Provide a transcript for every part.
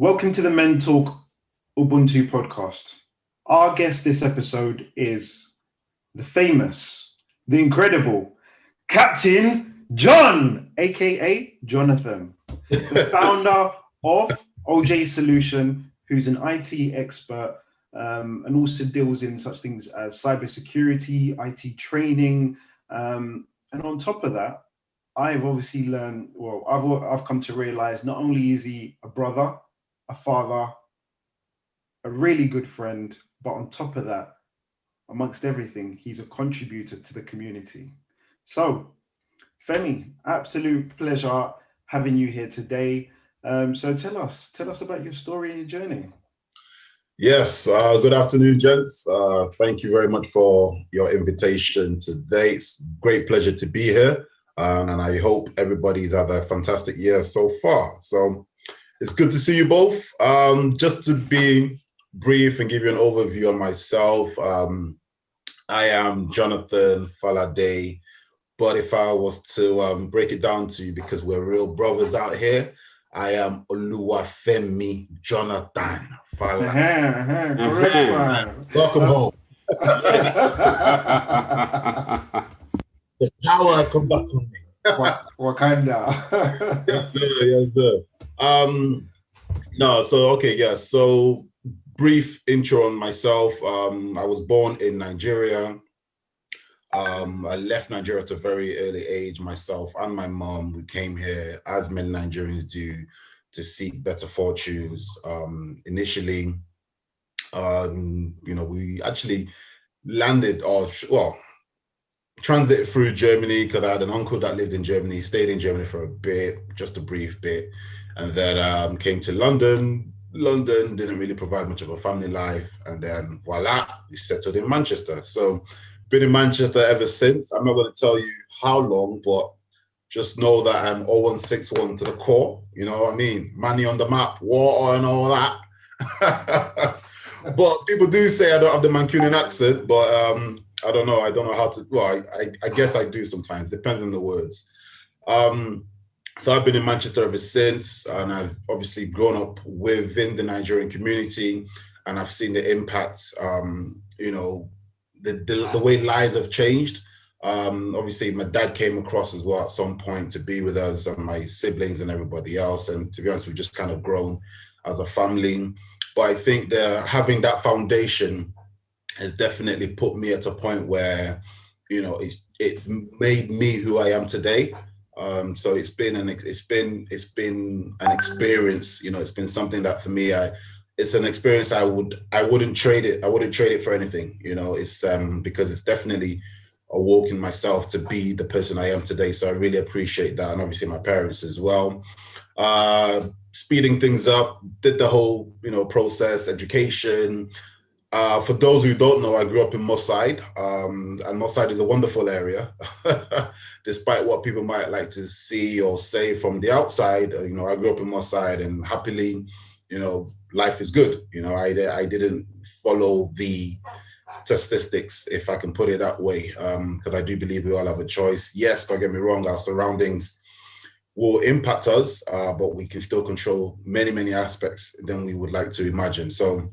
Welcome to the Men Talk Ubuntu podcast. Our guest this episode is the famous, the incredible Captain John, aka Jonathan, the founder of OJ Solution, who's an IT expert and also deals in such things as cybersecurity, IT training, and on top of that, I've obviously learned. Well, I've come to realize not only is he a brother, a father, a really good friend, but on top of that, amongst everything, he's a contributor to the community. So, Femi, absolute pleasure having you here today. So tell us about your story and your journey. Yes, good afternoon, gents. Thank you very much for your invitation today. It's a great pleasure to be here, and I hope everybody's had a fantastic year so far. So it's good to see you both. Just to be brief and give you an overview on myself, I am Jonathan Falade, but if I was to break it down to you, because we're real brothers out here, I am Oluwafemi Jonathan Falade. Correct, man. Welcome home. The power has come back on me. Wakanda. Yes, sir. Yes, sir. So brief intro on myself. I was born in Nigeria. I left Nigeria at a very early age. Myself and my mom, we came here, as many Nigerians do, to seek better fortunes. Initially, we actually landed, transit through Germany, because I had an uncle that lived in Germany, stayed in Germany for a bit, just a brief bit, and then came to London. London didn't really provide much of a family life, and then voila, we settled in Manchester. So been in Manchester ever since. I'm not going to tell you how long, but just know that I'm 0161 to the core. You know what I mean? Money on the map, water and all that. But people do say I don't have the Mancunian accent, but I don't know. I don't know how to. Well, I guess I do sometimes. Depends on the words. So I've been in Manchester ever since, and I've obviously grown up within the Nigerian community, and I've seen the impact. The way lives have changed. Obviously, my dad came across as well at some point to be with us and my siblings and everybody else. And to be honest, we've just kind of grown as a family. But I think that having that foundation has definitely put me at a point where, it's made me who I am today. So it's been an experience. It's been something that for me, it's an experience I wouldn't trade it. I wouldn't trade it for anything. It's because it's definitely a walk in myself to be the person I am today. So I really appreciate that, and obviously my parents as well. Speeding things up, did the whole process, education. For those who don't know, I grew up in Moss Side, and Moss Side is a wonderful area. Despite what people might like to see or say from the outside, I grew up in Moss Side, and happily, life is good. I didn't follow the statistics, if I can put it that way, because I do believe we all have a choice. Yes, don't get me wrong, our surroundings will impact us, but we can still control many, many aspects than we would like to imagine. So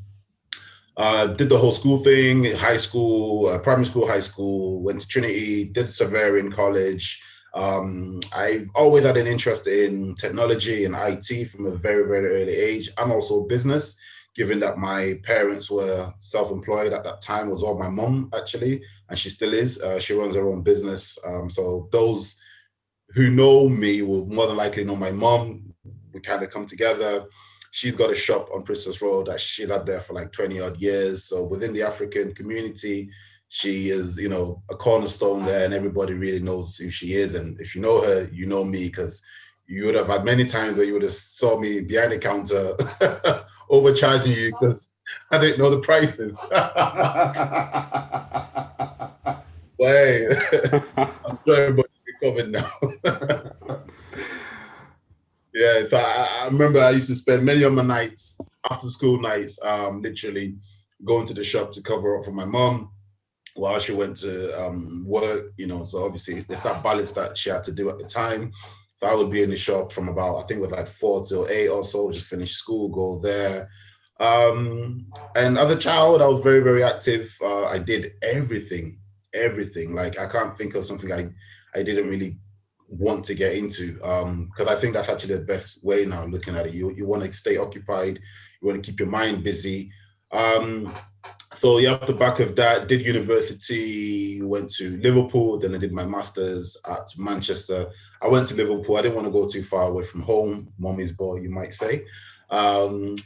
did the whole school thing, high school, primary school, high school, went to Trinity, did Severian College. I've always had an interest in technology and IT from a very, very early age, and also business, given that my parents were self-employed at that time. It was all my mom, actually, and she still is. She runs her own business. So those who know me will more than likely know my mom. We kind of come together. She's got a shop on Princess Road that she's had there for like 20 odd years. So within the African community, she is, a cornerstone there, and everybody really knows who she is. And if you know her, you know me, because you would have had many times where you would have saw me behind the counter overcharging you because I didn't know the prices. But hey, I'm sure everybody's recovered now. Yeah, so I remember I used to spend many of my nights, after school nights, literally going to the shop to cover up for my mom while she went to work, so obviously there's that balance that she had to do at the time. So I would be in the shop from about, I think it was like 4 till 8 or so, just finish school, go there. And as a child, I was very, very active. I did everything. Like I can't think of something I didn't really want to get into, because I think that's actually the best way now looking at it. You want to stay occupied, you want to keep your mind busy. So yeah, off the back of that, did university, went to Liverpool, then I did my master's at Manchester. I went to Liverpool. I didn't want to go too far away from home, mommy's boy, you might say. Then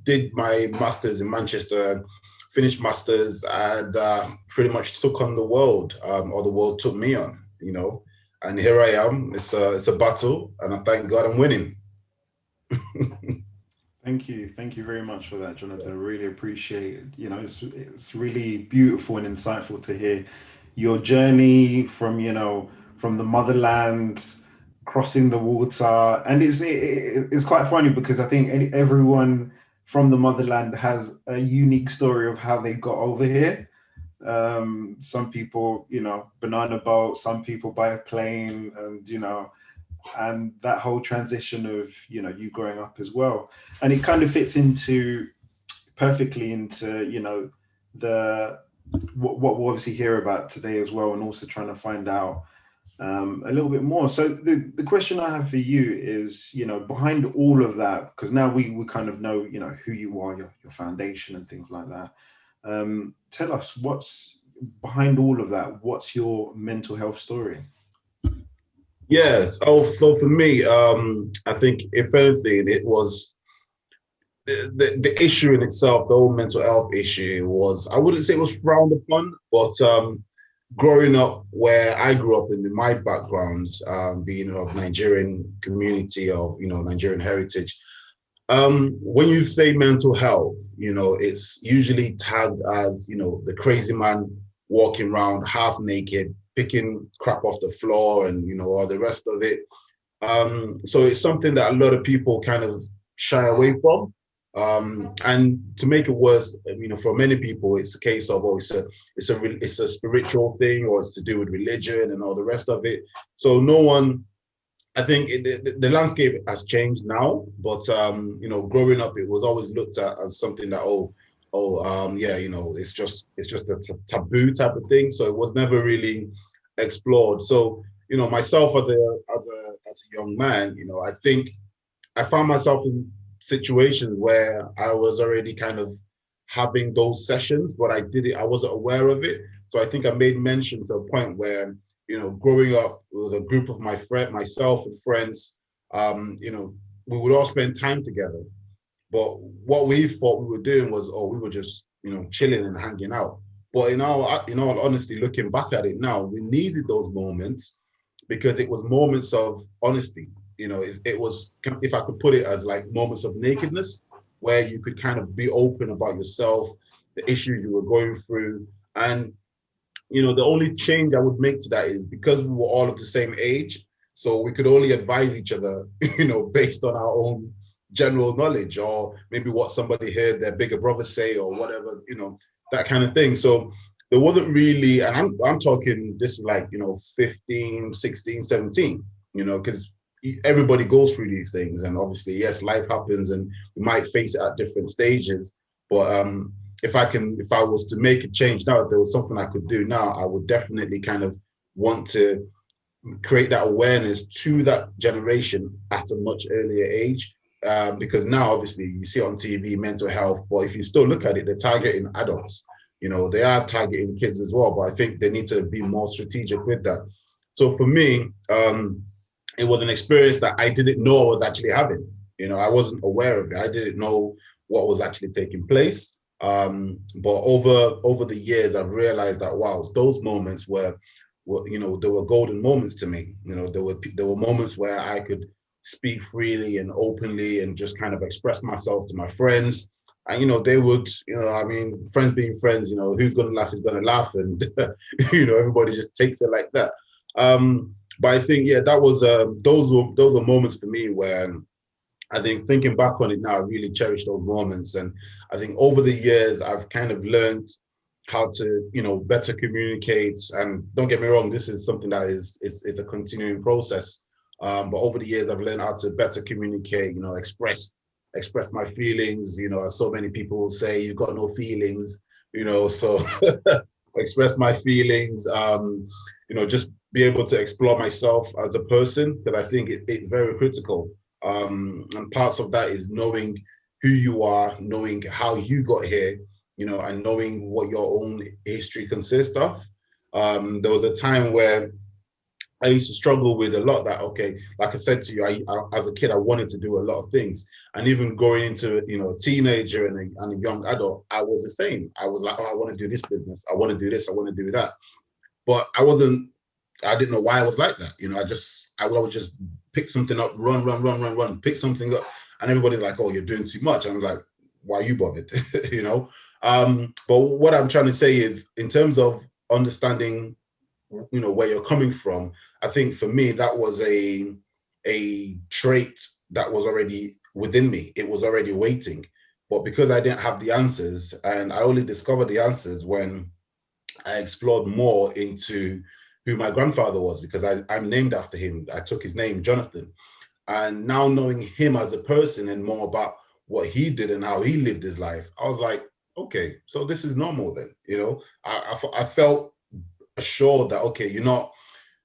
did my master's in Manchester, finished master's, and pretty much took on the world, or the world took me on, and here I am. It's a battle, and I thank God I'm winning. Thank you very much for that, Jonathan. I really appreciate it. It's really beautiful and insightful to hear your journey from the motherland, crossing the water. And it's quite funny because I think everyone from the motherland has a unique story of how they got over here. Some people, banana boat, some people by a plane, and that whole transition of you growing up as well, and it kind of fits perfectly into the what we'll obviously hear about today as well, and also trying to find out a little bit more. So the question I have for you is, behind all of that, because now we kind of know who you are, your foundation and things like that. Tell us what's behind all of that. What's your mental health story? Yes. Oh, so for me, I think if anything, it was the issue in itself. The whole mental health issue was, I wouldn't say it was frowned upon, but growing up where I grew up in my backgrounds, being of Nigerian community, of Nigerian heritage. When you say mental health, it's usually tagged as the crazy man walking around half naked, picking crap off the floor, and all the rest of it. So it's something that a lot of people kind of shy away from. And to make it worse, for many people, it's a case of, it's a spiritual thing, or it's to do with religion and all the rest of it. So no one, I think the landscape has changed now, but growing up, it was always looked at as something that it's just a taboo type of thing. So it was never really explored. So myself as a young man, I think I found myself in situations where I was already kind of having those sessions, but I wasn't aware of it. So I think I made mention to a point where, growing up with a group of myself and friends, we would all spend time together. But what we thought we were doing was, we were just, chilling and hanging out. But in all honesty, looking back at it now, we needed those moments because it was moments of honesty. It was, if I could put it as like moments of nakedness, where you could kind of be open about yourself, the issues you were going through. And, the only change I would make to that is because we were all of the same age, so we could only advise each other, based on our own general knowledge, or maybe what somebody heard their bigger brother say, or whatever, that kind of thing. So there wasn't really, and I'm talking this is like, 15, 16, 17, because everybody goes through these things. And obviously, yes, life happens and we might face it at different stages. But if I was to make a change now, if there was something I could do now, I would definitely kind of want to create that awareness to that generation at a much earlier age. Because now, obviously, you see it on TV, mental health, but if you still look at it, they're targeting adults. They are targeting kids as well, but I think they need to be more strategic with that. So for me, it was an experience that I didn't know I was actually having. I wasn't aware of it. I didn't know what was actually taking place. But over the years, I've realized that, wow, those moments were there were golden moments to me. There were moments where I could speak freely and openly and just kind of express myself to my friends. And, they would, friends being friends, who's going to laugh is going to laugh. And, everybody just takes it like that. But I think, that was, those were moments for me where I think thinking back on it now, I really cherish those moments. And I think over the years, I've kind of learned how to, better communicate. And don't get me wrong, this is something that is a continuing process. But over the years, I've learned how to better communicate, express my feelings. As so many people say, you've got no feelings, so express my feelings, just be able to explore myself as a person, because I think it's very critical. And parts of that is knowing who you are, knowing how you got here, and knowing what your own history consists of. There was a time where I used to struggle with a lot that, okay, like I said to you, as a kid, I wanted to do a lot of things. And even going into, a teenager and a young adult, I was the same. I was like, oh, I want to do this business. I want to do this. I want to do that. But I didn't know why I was like that. I would just pick something up, run, pick something up. And everybody's like, oh, you're doing too much. And I'm like, why are you bothered? But what I'm trying to say is, in terms of understanding, where you're coming from, I think for me, that was a trait that was already within me. It was already waiting. But because I didn't have the answers, and I only discovered the answers when I explored more into who my grandfather was, because I'm named after him. I took his name, Jonathan. And now knowing him as a person and more about what he did and how he lived his life, I was like, okay, so this is normal then. I felt assured that, okay, you're not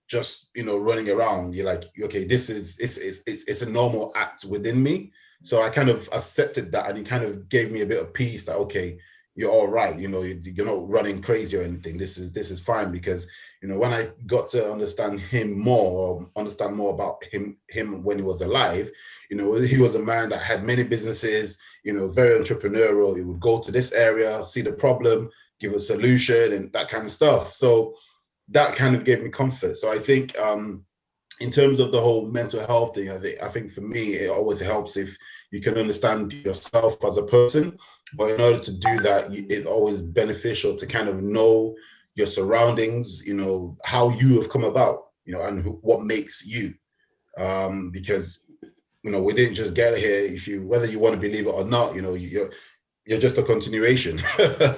just running around. You're like, okay, this is it's a normal act within me. So I kind of accepted that, and it kind of gave me a bit of peace that, okay, you're all right. You're not running crazy or anything. This is fine, because when I got to understand him more, or understand more about him when he was alive, he was a man that had many businesses. Very entrepreneurial. He would go to this area, see the problem, give a solution, and that kind of stuff. So that kind of gave me comfort. So I think, in terms of the whole mental health thing, I think for me, it always helps if you can understand yourself as a person. But in order to do that, it's always beneficial to kind of know your surroundings, how you have come about, and what makes you. Because we didn't just get here. Whether you want to believe it or not, you're just a continuation.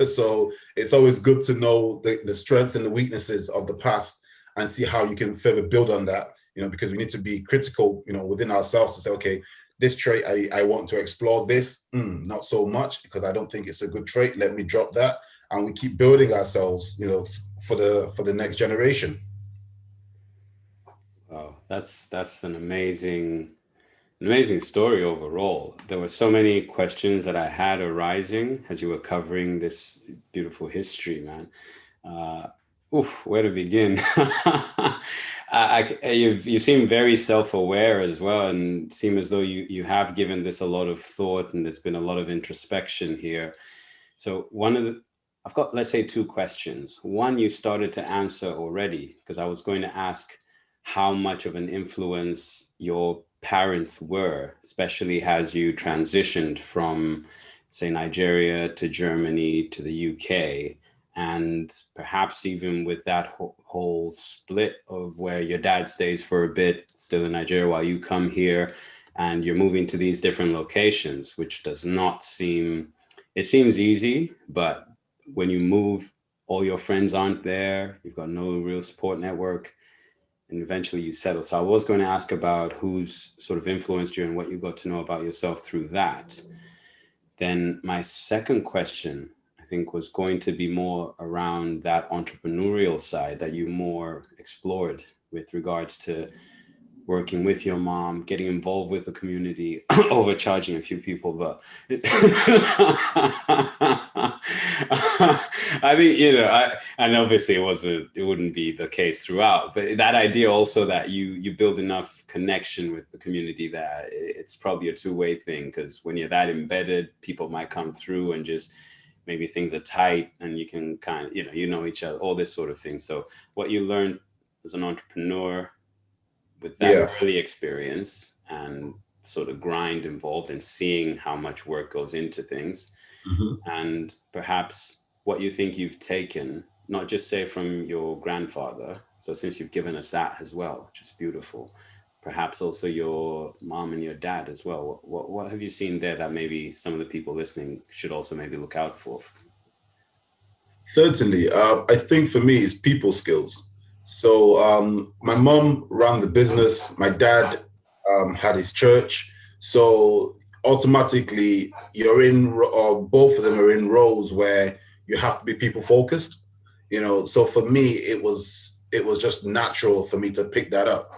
So it's always good to know the strengths and the weaknesses of the past, and see how you can further build on that, because we need to be critical, within ourselves, to say, okay, this trait, I want to explore this, not so much, because I don't think it's a good trait. Let me drop that. And we keep building ourselves, for the next generation. Oh, that's an amazing story overall. There were so many questions that I had arising as you were covering this beautiful history, man. Where to begin? You seem very self-aware as well, and seem as though you have given this a lot of thought, and there's been a lot of introspection here. So I've got, let's say, two questions. One, you started to answer already, because I was going to ask how much of an influence your parents were, especially as you transitioned from, say, Nigeria to Germany to the UK, and perhaps even with that whole split of where your dad stays for a bit still in Nigeria while you come here, and you're moving to these different locations, which does not seem, it seems easy, but when you move, all your friends aren't there, you've got no real support network, and eventually you settle. So I was going to ask about who's sort of influenced you and what you got to know about yourself through that. Then my second question, I think, was going to be more around that entrepreneurial side that you more explored with regards to working with your mom, getting involved with the community, overcharging a few people. But I think, and obviously it wouldn't be the case throughout, but that idea also that you build enough connection with the community that it's probably a two-way thing, because when you're that embedded, people might come through and just maybe things are tight and you can kind of, each other, all this sort of thing. So what you learned as an entrepreneur with that early experience and sort of grind involved and seeing how much work goes into things, and perhaps what you think you've taken, not just say from your grandfather, so since you've given us that as well, which is beautiful, perhaps also your mom and your dad as well. What have you seen there that maybe some of the people listening should also maybe look out for? Certainly. I think for me, it's people skills. So my mom ran the business. My dad had his church. So automatically, or both of them are in roles where you have to be people focused. So for me, it was just natural for me to pick that up.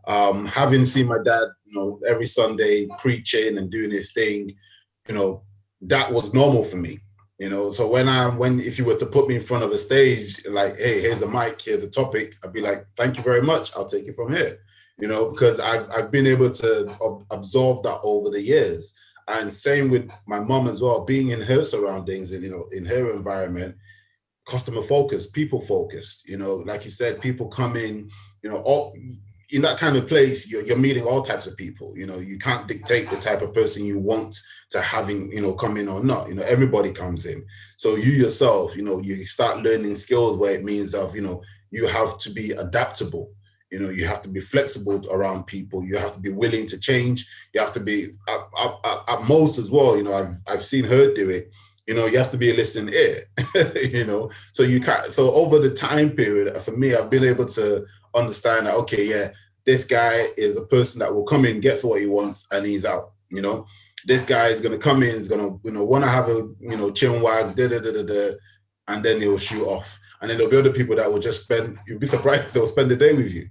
Having seen my dad, every Sunday preaching and doing his thing, that was normal for me. So when if you were to put me in front of a stage, like, hey, here's a mic, here's a topic, I'd be like, thank you very much, I'll take it from here. Because I've been able to absorb that over the years. And same with my mom as well, being in her surroundings and in her environment, customer focused, people focused. Like you said, people come in, all in that kind of place, you're meeting all types of people. You can't dictate the type of person you want to having, come in or not. Everybody comes in. So you yourself, you start learning skills where it means you have to be adaptable. You have to be flexible around people. You have to be willing to change. You have to be at most as well. I've seen her do it. You have to be a listening ear. So you can't. So over the time period, for me, I've been able to understand that, okay, yeah, this guy is a person that will come in, gets what he wants, and he's out. This guy is going to come in, is going to, want to have a, chin wag, and then he'll shoot off. And then there'll be other people that will just you'll be surprised they'll spend the day with you,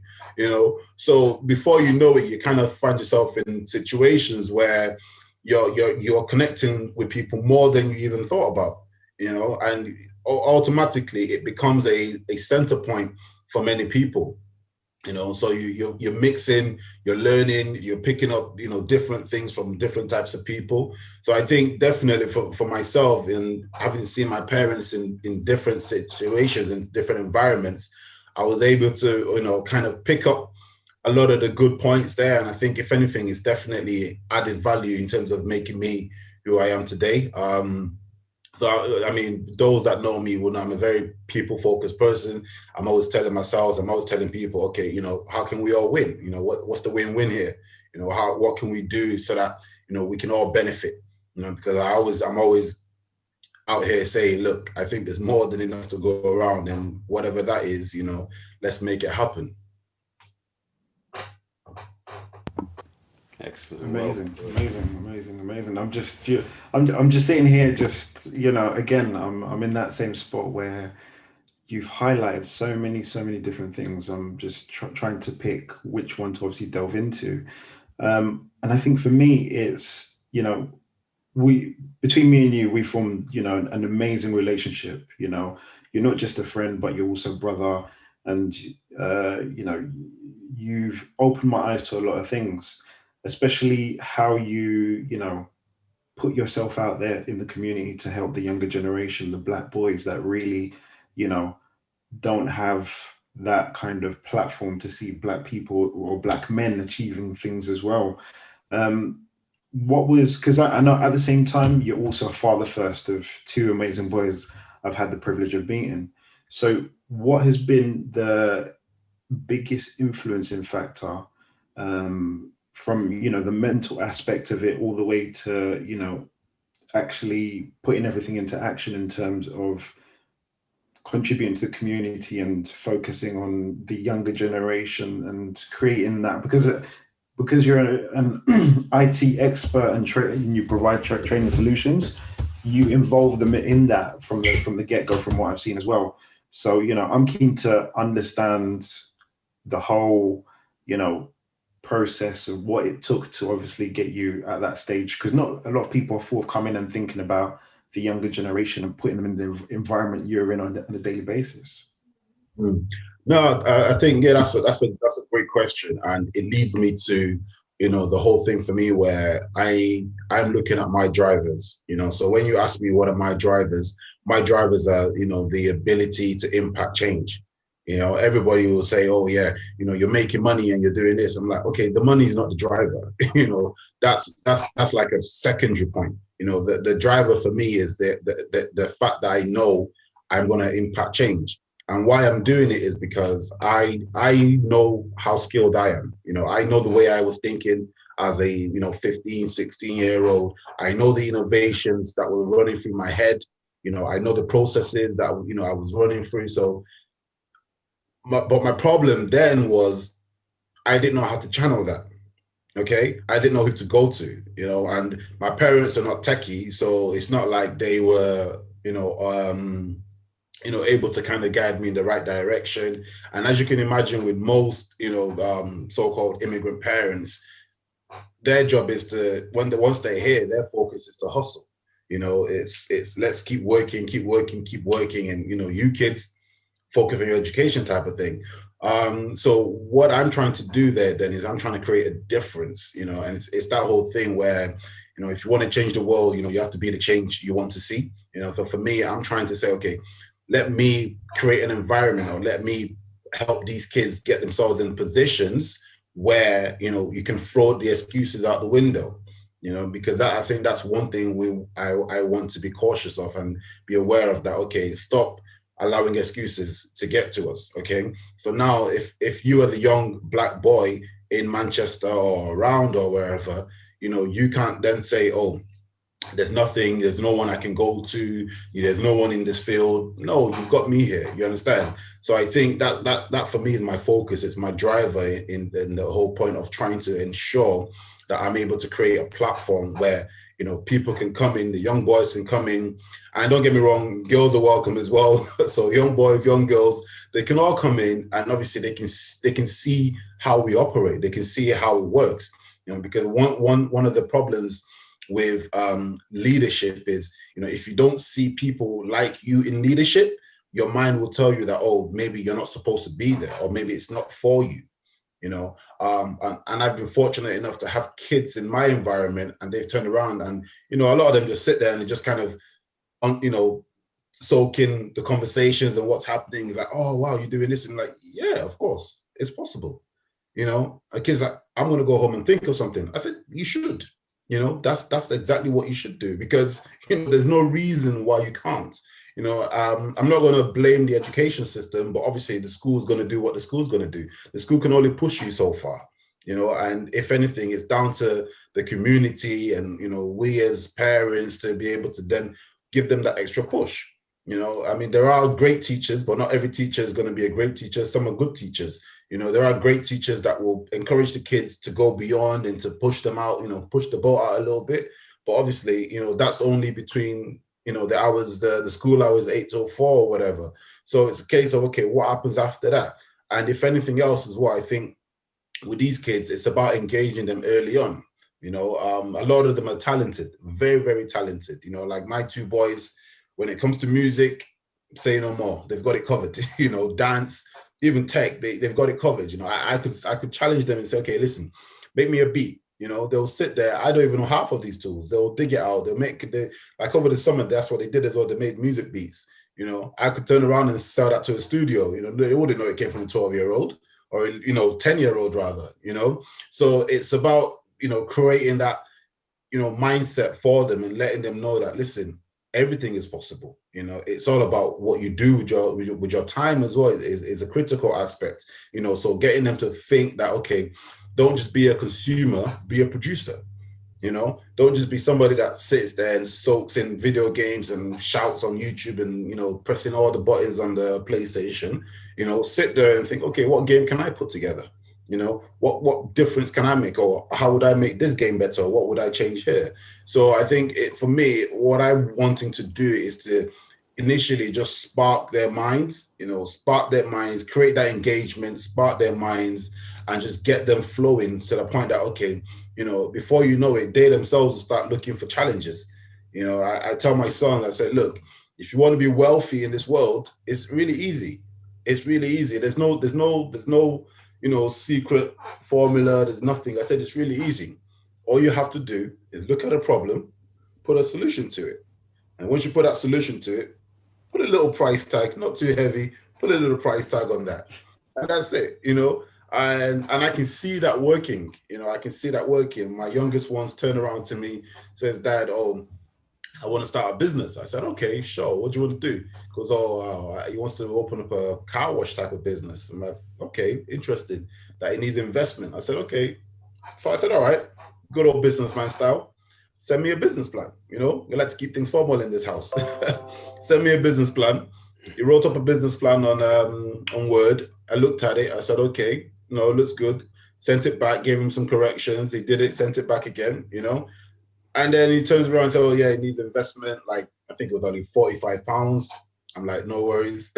So before you know it, you kind of find yourself in situations where you're connecting with people more than you even thought about, and automatically it becomes a center point for many people. So you're mixing, you're learning, you're picking up, different things from different types of people. So I think definitely for myself, and having seen my parents in different situations, in different environments, I was able to, kind of pick up a lot of the good points there. And I think if anything, it's definitely added value in terms of making me who I am today. So, I mean, those that know me will know I'm a very people-focused person. I'm always telling myself, I'm always telling people, okay, how can we all win? What's the win-win here? What can we do so that, we can all benefit? Because I'm always out here saying, look, I think there's more than enough to go around, and whatever that is, let's make it happen. Excellent. Amazing. I'm just sitting here, again, I'm in that same spot where you've highlighted so many different things. I'm just trying to pick which one to obviously delve into. And I think for me, it's, between me and you, we formed, an amazing relationship. You're not just a friend, but you're also brother. And, you've opened my eyes to a lot of things, especially how you put yourself out there in the community to help the younger generation, the Black boys that really, don't have that kind of platform to see Black people or Black men achieving things as well. Because I know at the same time, you're also a father first of two amazing boys I've had the privilege of meeting. So what has been the biggest influencing factor from the mental aspect of it all the way to actually putting everything into action in terms of contributing to the community and focusing on the younger generation and creating that, because you're an IT expert and you provide training solutions, you involve them in that from the get-go, from what I've seen as well. So I'm keen to understand the whole process of what it took to obviously get you at that stage, because not a lot of people are forthcoming and thinking about the younger generation and putting them in the environment you're in on a daily basis. No, I think that's a great question, and it leads me to the whole thing for me where I'm looking at my drivers. So when you ask me what are my drivers are the ability to impact change. Everybody will say, oh yeah, you're making money and you're doing this. I'm like, okay, the money is not the driver. That's like a secondary point. The driver for me is the fact that I know I'm going to impact change. And why I'm doing it is because I know how skilled I am. I know the way I was thinking as a 15, 16-year-old. I know the innovations that were running through my head. I know the processes that, I was running through. So, but my problem then was I didn't know how to channel that. Okay, I didn't know who to go to, and my parents are not techie, so it's not like they were, able to kind of guide me in the right direction. And as you can imagine, with most, so-called immigrant parents, their job is to, once they're here, their focus is to hustle. It's let's keep working, and you kids focus on your education type of thing. So what I'm trying to do there then is I'm trying to create a difference, and it's that whole thing where, if you want to change the world, you have to be the change you want to see. So for me, I'm trying to say, okay, let me create an environment, or let me help these kids get themselves in positions where, you can throw the excuses out the window, because I think that's one thing I want to be cautious of and be aware of, that, okay, stop allowing excuses to get to us. Okay. So now if you are the young Black boy in Manchester or around or wherever, you can't then say, oh, there's no one I can go to, there's no one in this field. No, you've got me here. You understand? So I think that for me is my focus. It's my driver in the whole point of trying to ensure that I'm able to create a platform where, people can come in, the young boys can come in. And don't get me wrong, girls are welcome as well. So young boys, young girls, they can all come in, and obviously they can see how we operate. They can see how it works. Because one of the problems with leadership is, if you don't see people like you in leadership, your mind will tell you that, oh, maybe you're not supposed to be there, or maybe it's not for you. And I've been fortunate enough to have kids in my environment, and they've turned around and, a lot of them just sit there and they just kind of, soak in the conversations and what's happening. It's like, oh, wow, you're doing this. And like, yeah, of course, it's possible. A kid's like, I'm going to go home and think of something. I said, you should, that's exactly what you should do, because, there's no reason why you can't. I'm not going to blame the education system, but obviously the school's going to do what the school's going to do. The school can only push you so far, and if anything, it's down to the community and, we as parents to be able to then give them that extra push. There are great teachers, but not every teacher is going to be a great teacher. Some are good teachers. There are great teachers that will encourage the kids to go beyond and to push them out, push the boat out a little bit. But obviously, that's only between, the hours, the school hours, 8 till 4 or whatever. So it's a case of, okay, what happens after that? And if anything else is what I think with these kids, it's about engaging them early on. A lot of them are talented, very, very talented. Like my two boys, when it comes to music, say no more. They've got it covered. Dance, even tech, they've got it covered. I could challenge them and say, okay, listen, make me a beat. They'll sit there. I don't even know half of these tools. They'll dig it out. Like over the summer, that's what they did as well. They made music beats. I could turn around and sell that to a studio. They wouldn't know it came from a 12-year-old or, 10-year-old rather, So it's about, creating that, mindset for them and letting them know that, listen, everything is possible. It's all about what you do with your time as well is a critical aspect. So getting them to think that, okay, don't just be a consumer, be a producer. Don't just be somebody that sits there and soaks in video games and shouts on YouTube and, pressing all the buttons on the PlayStation. Sit there and think, okay, what game can I put together? What difference can I make, or how would I make this game better? What would I change here? So I think for me, what I'm wanting to do is to initially just spark their minds, create that engagement, spark their minds, and just get them flowing to the point that, okay, before you know it, they themselves will start looking for challenges. I tell my sons, I said, look, if you want to be wealthy in this world, it's really easy. It's really easy. There's no secret formula. There's nothing. I said, it's really easy. All you have to do is look at a problem, put a solution to it. And once you put that solution to it, put a little price tag, not too heavy, put a little price tag on that. And that's it, and I can see that working. I can see that working. My youngest ones turn around to me, says, Dad, I want to start a business. I said, okay, sure. What do you want to do? He goes, he wants to open up a car wash type of business. I'm like, okay, interesting. That it needs investment. I said, okay. So I said, all right, good old businessman style. send me a business plan. You know, we like to keep things formal in this house. Send me a business plan. He wrote up a business plan on Word. I looked at it. I said, okay, no, it looks good. Sent it back, gave him some corrections. He did it, sent it back again, you know. And then he turns around and says, oh, yeah, it needs investment. Like, I think it was only £45. I'm like, no worries.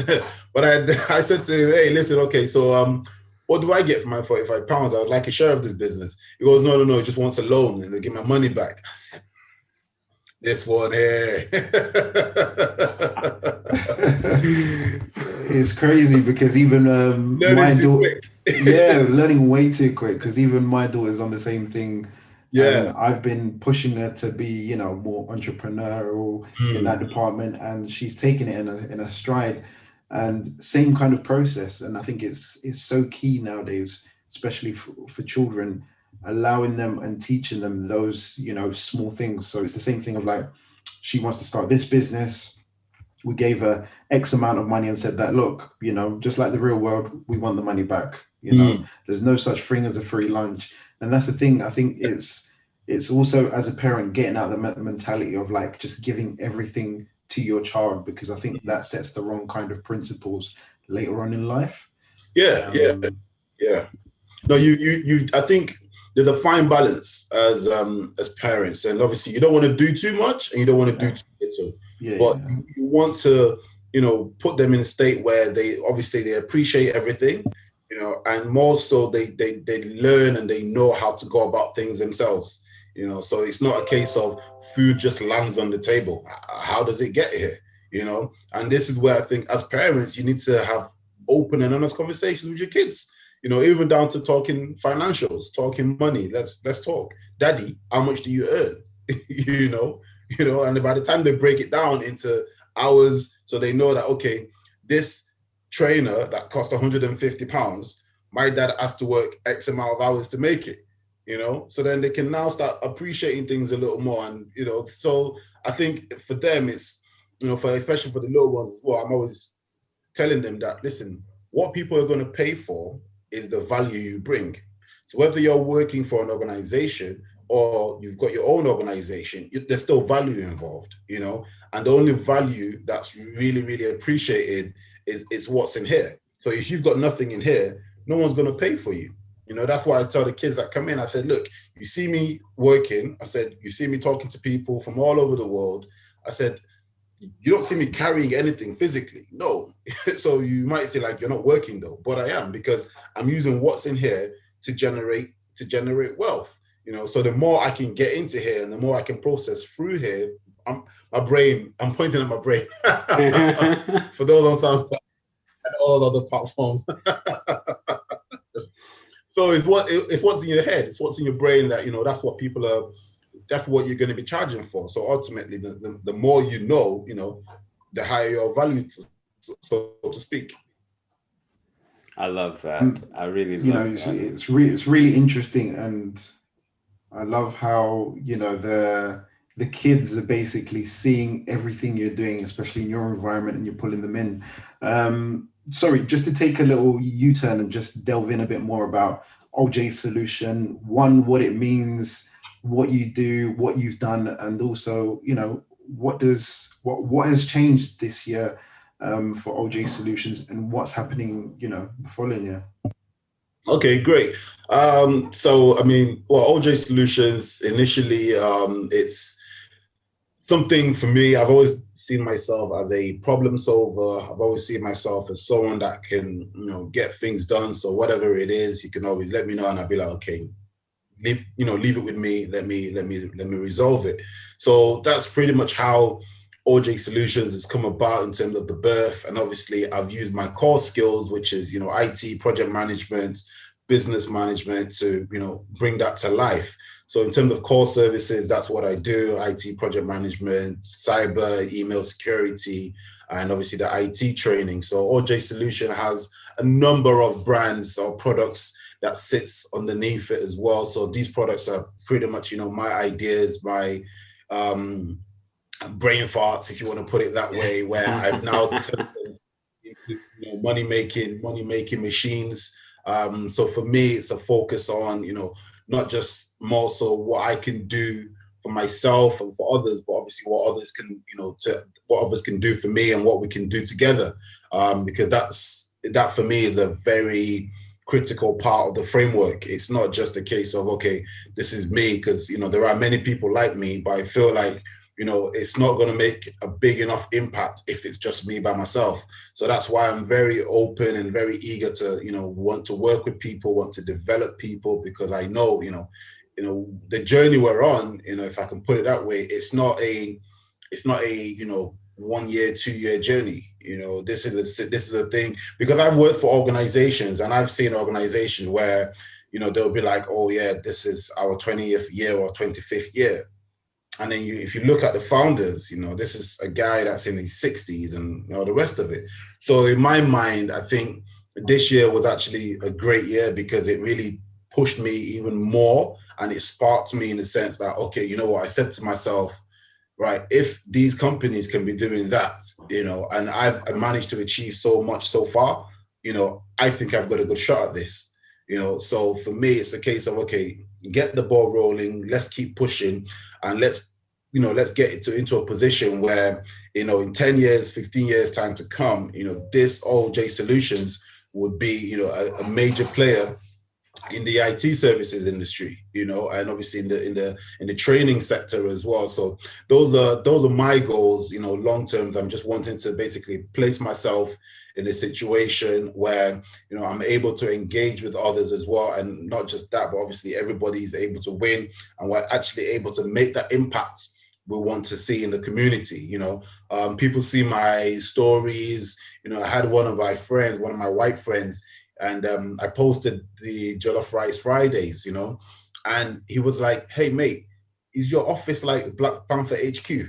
But I said to him, hey, listen, okay, so what do I get for my £45? I would like a share of this business. He goes, no, he just wants a loan and they give my money back. I said, this one here. It's crazy because even my daughter, learning way too quick, because even my daughter's on the same thing. Yeah. And I've been pushing her to be, you know, more entrepreneurial in that department, and she's taken it in a stride. And same kind of process. And I think it's so key nowadays, especially for children, allowing them and teaching them those, you know, small things. So it's the same thing of like, she wants to start this business. We gave her X amount of money and said that, look, you know, just like the real world, we want the money back. You know, there's no such thing as a free lunch. And that's the thing. I think it's also, as a parent, getting out the mentality of like just giving everything to your child, because I think that sets the wrong kind of principles later on in life. Yeah. No, you. I think there's a fine balance as parents, and obviously you don't want to do too much and you don't want to do too little. But you want to, you know, put them in a state where they appreciate everything, you know, and more so they learn and they know how to go about things themselves, you know. So it's not a case of food just lands on the table. How does it get here, you know? And this is where I think as parents you need to have open and honest conversations with your kids, you know, even down to talking financials, talking money. Let's talk. Daddy, how much do you earn? you know, and by the time they break it down into hours, so they know that, okay, this trainer that cost £150, my dad has to work X amount of hours to make it, you know, so then they can now start appreciating things a little more. And, you know, so I think for them, it's, you know, especially for the little ones as well, I'm always telling them that, listen, what people are going to pay for is the value you bring. So whether you're working for an organization or you've got your own organization, there's still value involved, you know, and the only value that's really, really appreciated is what's in here. So if you've got nothing in here, no one's going to pay for you. You know, that's why I tell the kids that come in, I said, look, you see me working. I said, you see me talking to people from all over the world. I said, you don't see me carrying anything physically. No. So you might feel like you're not working though, but I am, because I'm using what's in here to generate wealth. You know, so the more I can get into here and the more I can process through here, I'm pointing at my brain for those on SoundCloud and all other platforms. So it's what's in your head, it's what's in your brain that, you know, that's what you're going to be charging for. So ultimately, the more you know, the higher your value, so to speak. I love that. I really love that. It's really interesting, and I love how, you know, the kids are basically seeing everything you're doing, especially in your environment, and you're pulling them in. Sorry, just to take a little U-turn and just delve in a bit more about OJ Solution. One, what it means, what you do, what you've done, and also, you know, what has changed this year for OJ Solutions, and what's happening, you know, the following year. Okay, great. So I mean, well, OJ Solutions initially, it's something for me. I've always seen myself as a problem solver. I've always seen myself as someone that can, you know, get things done. So whatever it is, you can always let me know, and I'll be like, okay, leave it with me. Let me resolve it. So that's pretty much how OJ Solutions has come about in terms of the birth. And obviously I've used my core skills, which is, you know, IT, project management, business management, to, you know, bring that to life. So in terms of core services, that's what I do: IT, project management, cyber, email security, and obviously the IT training. So OJ Solution has a number of brands or products that sits underneath it as well. So these products are pretty much, you know, my ideas, my brain farts, if you want to put it that way, where I've now turned them into, you know, money making machines. So for me, it's a focus on, you know, not just more so what I can do for myself and for others, but obviously what others can, what others can do for me and what we can do together. Because that for me is a very critical part of the framework. It's not just a case of, okay, this is me, because, there are many people like me, but I feel like, it's not going to make a big enough impact if it's just me by myself. So that's why I'm very open and very eager to, want to work with people, want to develop people, because I know, the journey we're on, if I can put it that way, it's not a 1 year, 2 year journey. This is a thing, because I've worked for organizations and I've seen organizations where, they'll be like, oh yeah, this is our 20th year or 25th year. And then if you look at the founders, this is a guy that's in his 60s and the rest of it. So in my mind, I think this year was actually a great year because it really pushed me even more, and it sparked me in the sense that, okay, you know what, I said to myself, right, if these companies can be doing that, and I've managed to achieve so much so far, I think I've got a good shot at this. So for me, it's a case of, okay, get the ball rolling, let's keep pushing, and let's get it into a position where, in 10 years, 15 years time to come, this OJ Solutions would be, a major player in the IT services industry, and obviously in the training sector as well. So those are my goals, long term. I'm just wanting to basically place myself in a situation where, I'm able to engage with others as well. And not just that, but obviously everybody's able to win, and we're actually able to make that impact we want to see in the community. People see my stories. I had one of my white friends, and I posted the Jollof Rice Fridays, and he was like, hey mate, is your office like Black Panther HQ?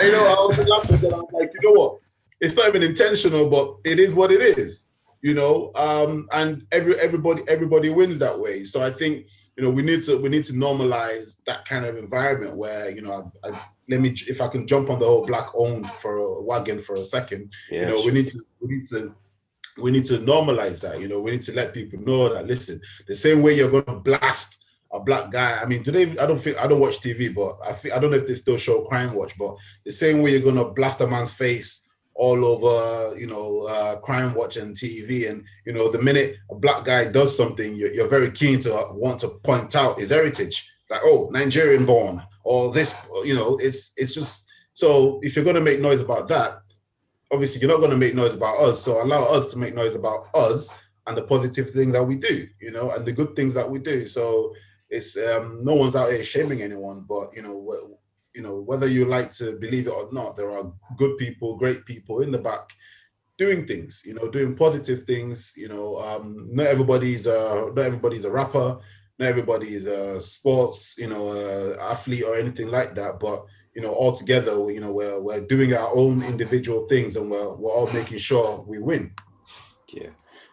I was laughing, and I was like, you know what? It's not even intentional, but it is what it is, and everybody wins that way. So I think, we need to normalize that kind of environment where, if I can jump on the whole black owned for a wagon for a second, yeah, we need to normalize that. We need to let people know that, listen, the same way you're going to blast a black guy. I mean, today I don't watch TV, but I don't know if they still show Crime Watch, but the same way you're going to blast a man's face all over, Crime Watch and TV, and the minute a black guy does something, you're very keen to want to point out his heritage, like, oh, Nigerian born, or this, it's just, so if you're going to make noise about that, obviously you're not going to make noise about us. So allow us to make noise about us and the positive thing that we do, and the good things that we do. So it's no one's out here shaming anyone, but whether you like to believe it or not, there are good people, great people in the back doing things, doing positive things. Not everybody's a rapper, not everybody is a sports, athlete or anything like that, but all together, we're doing our own individual things, and we're all making sure we win. Yeah,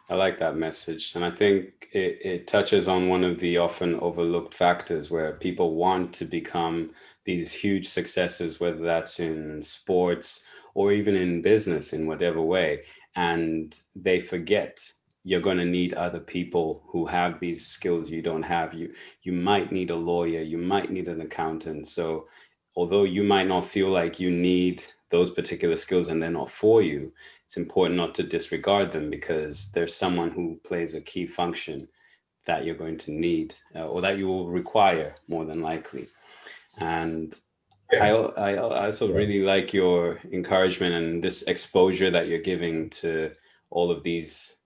I like that message. And I think it touches on one of the often overlooked factors where people want to become these huge successes, whether that's in sports or even in business, in whatever way. And they forget you're going to need other people who have these skills you don't have. You might need a lawyer, you might need an accountant. So although you might not feel like you need those particular skills and they're not for you, it's important not to disregard them, because there's someone who plays a key function that you're going to need or that you will require more than likely. And I also really like your encouragement and this exposure that you're giving to all of these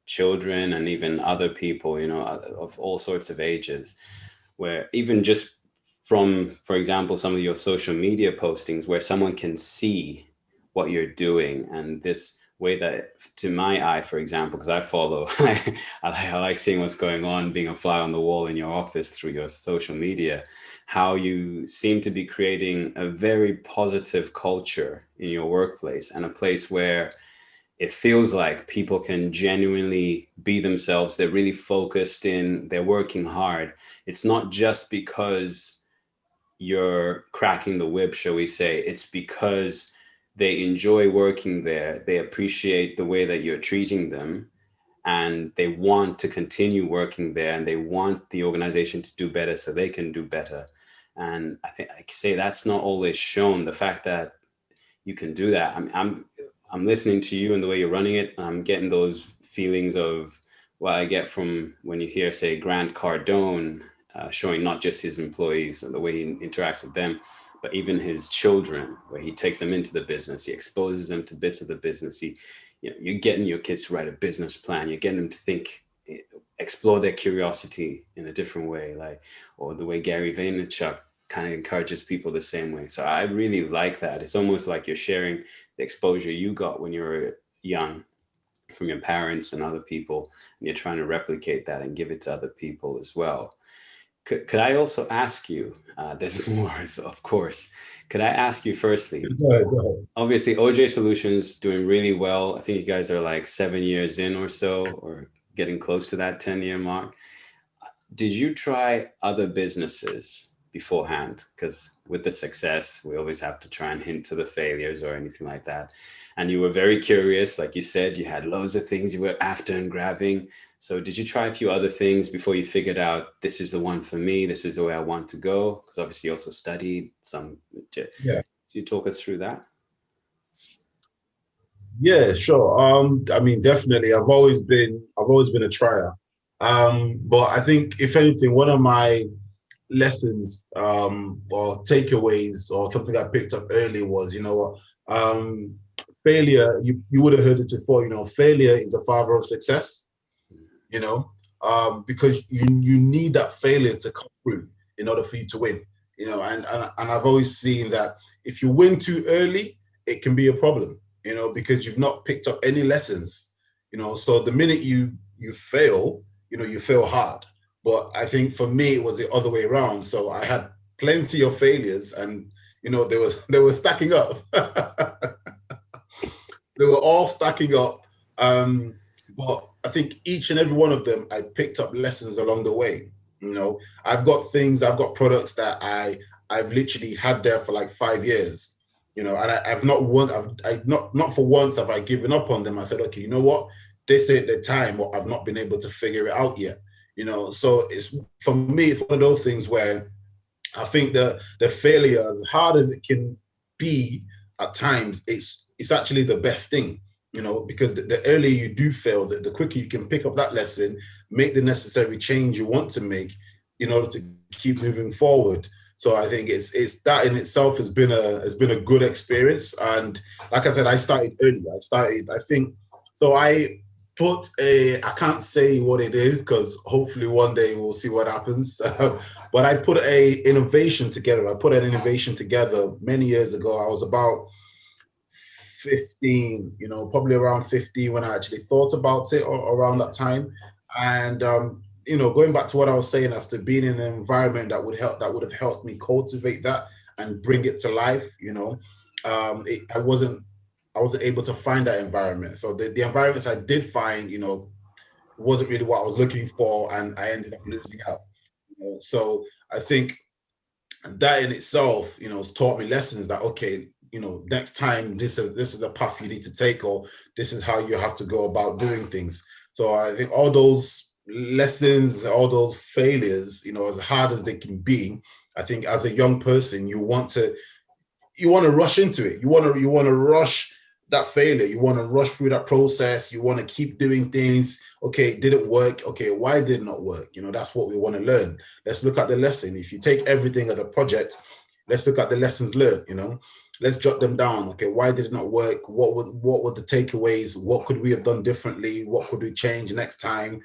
children and even other people, of all sorts of ages, where even just from, for example, some of your social media postings where someone can see what you're doing, and this way that, to my eye, for example, because I follow, I like seeing what's going on, being a fly on the wall in your office through your social media, how you seem to be creating a very positive culture in your workplace, and a place where it feels like people can genuinely be themselves. They're really focused in, they're working hard. It's not just because you're cracking the whip, shall we say. It's because they enjoy working there. They appreciate the way that you're treating them. and they want to continue working there, and they want the organization to do better so they can do better. And I think I say that's not always shown. The fact that you can do that. I'm listening to you and the way you're running it. I'm getting those feelings of what I get from when you hear, say, Grant Cardone showing not just his employees and the way he interacts with them, but even his children, where he takes them into the business, he exposes them to bits of the business. You're getting your kids to write a business plan. You're getting them to think, explore their curiosity in a different way, or the way Gary Vaynerchuk kind of encourages people the same way. So I really like that. It's almost like you're sharing the exposure you got when you were young from your parents and other people, and you're trying to replicate that and give it to other people as well. Could I also ask you, there's more, so of course, could I ask you firstly, Go ahead. Obviously OJ Solutions doing really well. I think you guys are like 7 years in or so, or getting close to that 10-year mark. Did you try other businesses beforehand? Because with the success, we always have to try and hint to the failures or anything like that. And you were very curious, like you said, you had loads of things you were after and grabbing. So did you try a few other things before you figured out this is the one for me, this is the way I want to go? Because obviously you also studied some. Yeah. Can you talk us through that? Yeah, sure. I mean, definitely. I've always been a trier. But I think, if anything, one of my lessons or takeaways or something I picked up early was, failure. You would have heard it before. Failure is the father of success. Because you need that failure to come through in order for you to win. And I've always seen that if you win too early, it can be a problem. Because you've not picked up any lessons, so the minute you fail, you fail hard. But I think for me, it was the other way around. So I had plenty of failures and, they were stacking up. They were all stacking up. But I think each and every one of them, I picked up lessons along the way. I've got products that I've literally had there for like 5 years. And I've not for once have I given up on them. I said, okay, you know what? This ain't the time, or I've not been able to figure it out yet. So it's, for me, it's one of those things where I think the failure, as hard as it can be at times, it's actually the best thing, because the earlier you do fail, the quicker you can pick up that lesson, make the necessary change you want to make in order to keep moving forward. So I think it's that in itself has been a good experience. And like I said, I started early. I can't say what it is, because hopefully one day we'll see what happens. But I put an innovation together. I put an innovation together many years ago. I was about 15, probably around 15 when I actually thought about it, or around that time. And going back to what I was saying as to being in an environment that would have helped me cultivate that and bring it to life, I wasn't able to find that environment. So the environments I did find, wasn't really what I was looking for, and I ended up losing out. So I think that in itself, has taught me lessons that, okay, next time this is a path you need to take, or this is how you have to go about doing things. So I think all those lessons, all those failures, as hard as they can be, I think as a young person, you want to rush into it. You want to rush that failure. You want to rush through that process. You want to keep doing things. Okay, did it work? Okay, why did it not work? That's what we want to learn. Let's look at the lesson. If you take everything as a project, let's look at the lessons learned. Let's jot them down. Okay, why did it not work? What were the takeaways? What could we have done differently? What could we change next time?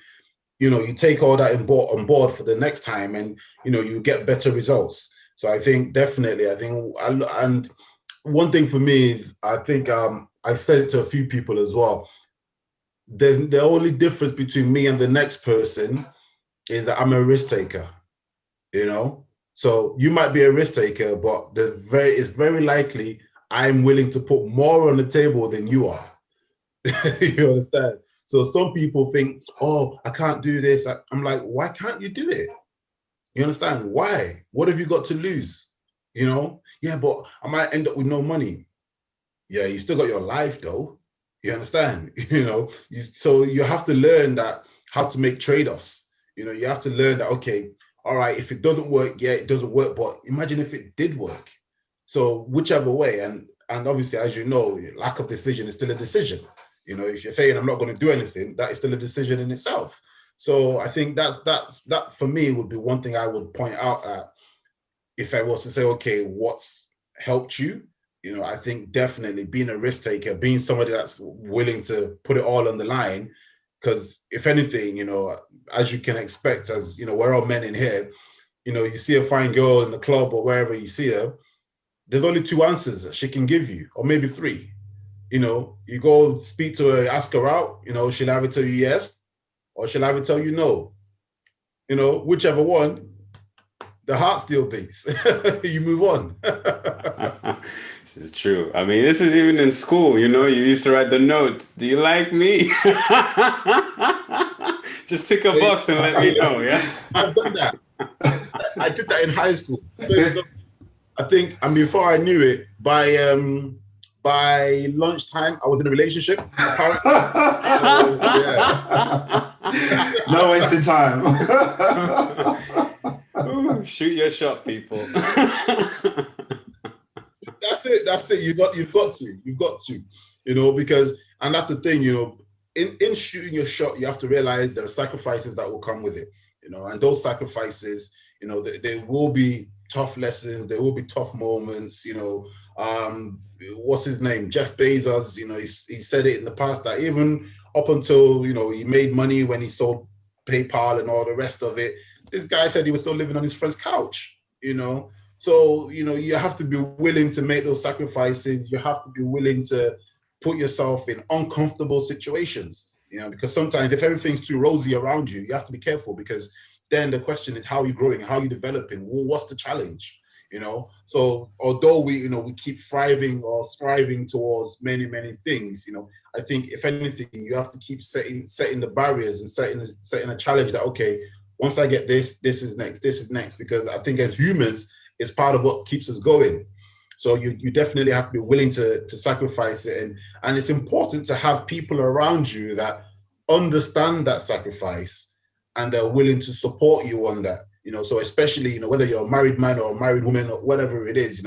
You take all that on board for the next time, and you get better results. So I think definitely, and one thing for me is, I think I said it to a few people as well. The only difference between me and the next person is that I'm a risk taker. So you might be a risk taker, but it's very likely I'm willing to put more on the table than you are. You understand? So some people think, oh, I can't do this. I'm like, why can't you do it? You understand? Why? What have you got to lose? Yeah, but I might end up with no money. Yeah, you still got your life though. You understand? So you have to learn that how to make trade-offs. You have to learn that, okay, all right, if it doesn't work, yeah, it doesn't work. But imagine if it did work. So whichever way, and obviously, as you know, lack of decision is still a decision. If you're saying I'm not going to do anything, that is still a decision in itself. So I think that for me would be one thing I would point out at if I was to say, okay, what's helped you? I think definitely being a risk taker, being somebody that's willing to put it all on the line. Because if anything, as you can expect, as we're all men in here, you see a fine girl in the club or wherever you see her, there's only two answers that she can give you, or maybe three. You go speak to her, ask her out, she'll either tell you yes, or she'll either tell you no. Whichever one, the heart still beats. You move on. This is true. I mean, this is even in school, you used to write the notes. Do you like me? Just tick a box and let me know, yeah? I've done that. I did that in high school. I think, and before I knew it, by lunchtime, I was in a relationship. Apparently. No wasting time. Ooh, shoot your shot, people. That's it. You've got to, because, and that's the thing, in shooting your shot, you have to realize there are sacrifices that will come with it, and those sacrifices, there will be tough lessons, there will be tough moments, what's his name? Jeff Bezos, he said it in the past that even up until, he made money when he sold PayPal and all the rest of it, this guy said he was still living on his friend's couch, So, you have to be willing to make those sacrifices. You have to be willing to put yourself in uncomfortable situations, because sometimes if everything's too rosy around you, you have to be careful, because then the question is, how are you growing? How are you developing? Well, what's the challenge? So although we keep thriving or striving towards many, many things, I think if anything, you have to keep setting the barriers and setting a challenge that, okay, once I get this is next, because I think as humans, it's part of what keeps us going. So you definitely have to be willing to sacrifice it. And it's important to have people around you that understand that sacrifice and they're willing to support you on that. So especially, whether you're a married man or a married woman or whatever it is,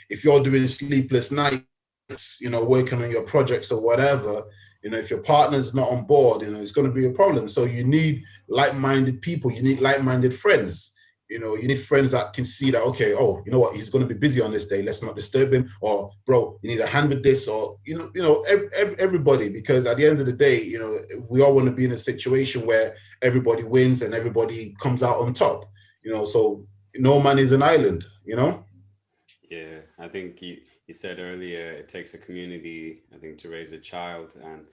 if you're doing sleepless nights, working on your projects or whatever, if your partner's not on board, it's going to be a problem. So you need like-minded people, you need like-minded friends. You need friends that can see that, okay, oh, you know what, he's going to be busy on this day, let's not disturb him, or bro, you need a hand with this, or everybody, because at the end of the day, we all want to be in a situation where everybody wins and everybody comes out on top, so no man is an island, Yeah, I think you said earlier, it takes a community, I think, to raise a child, and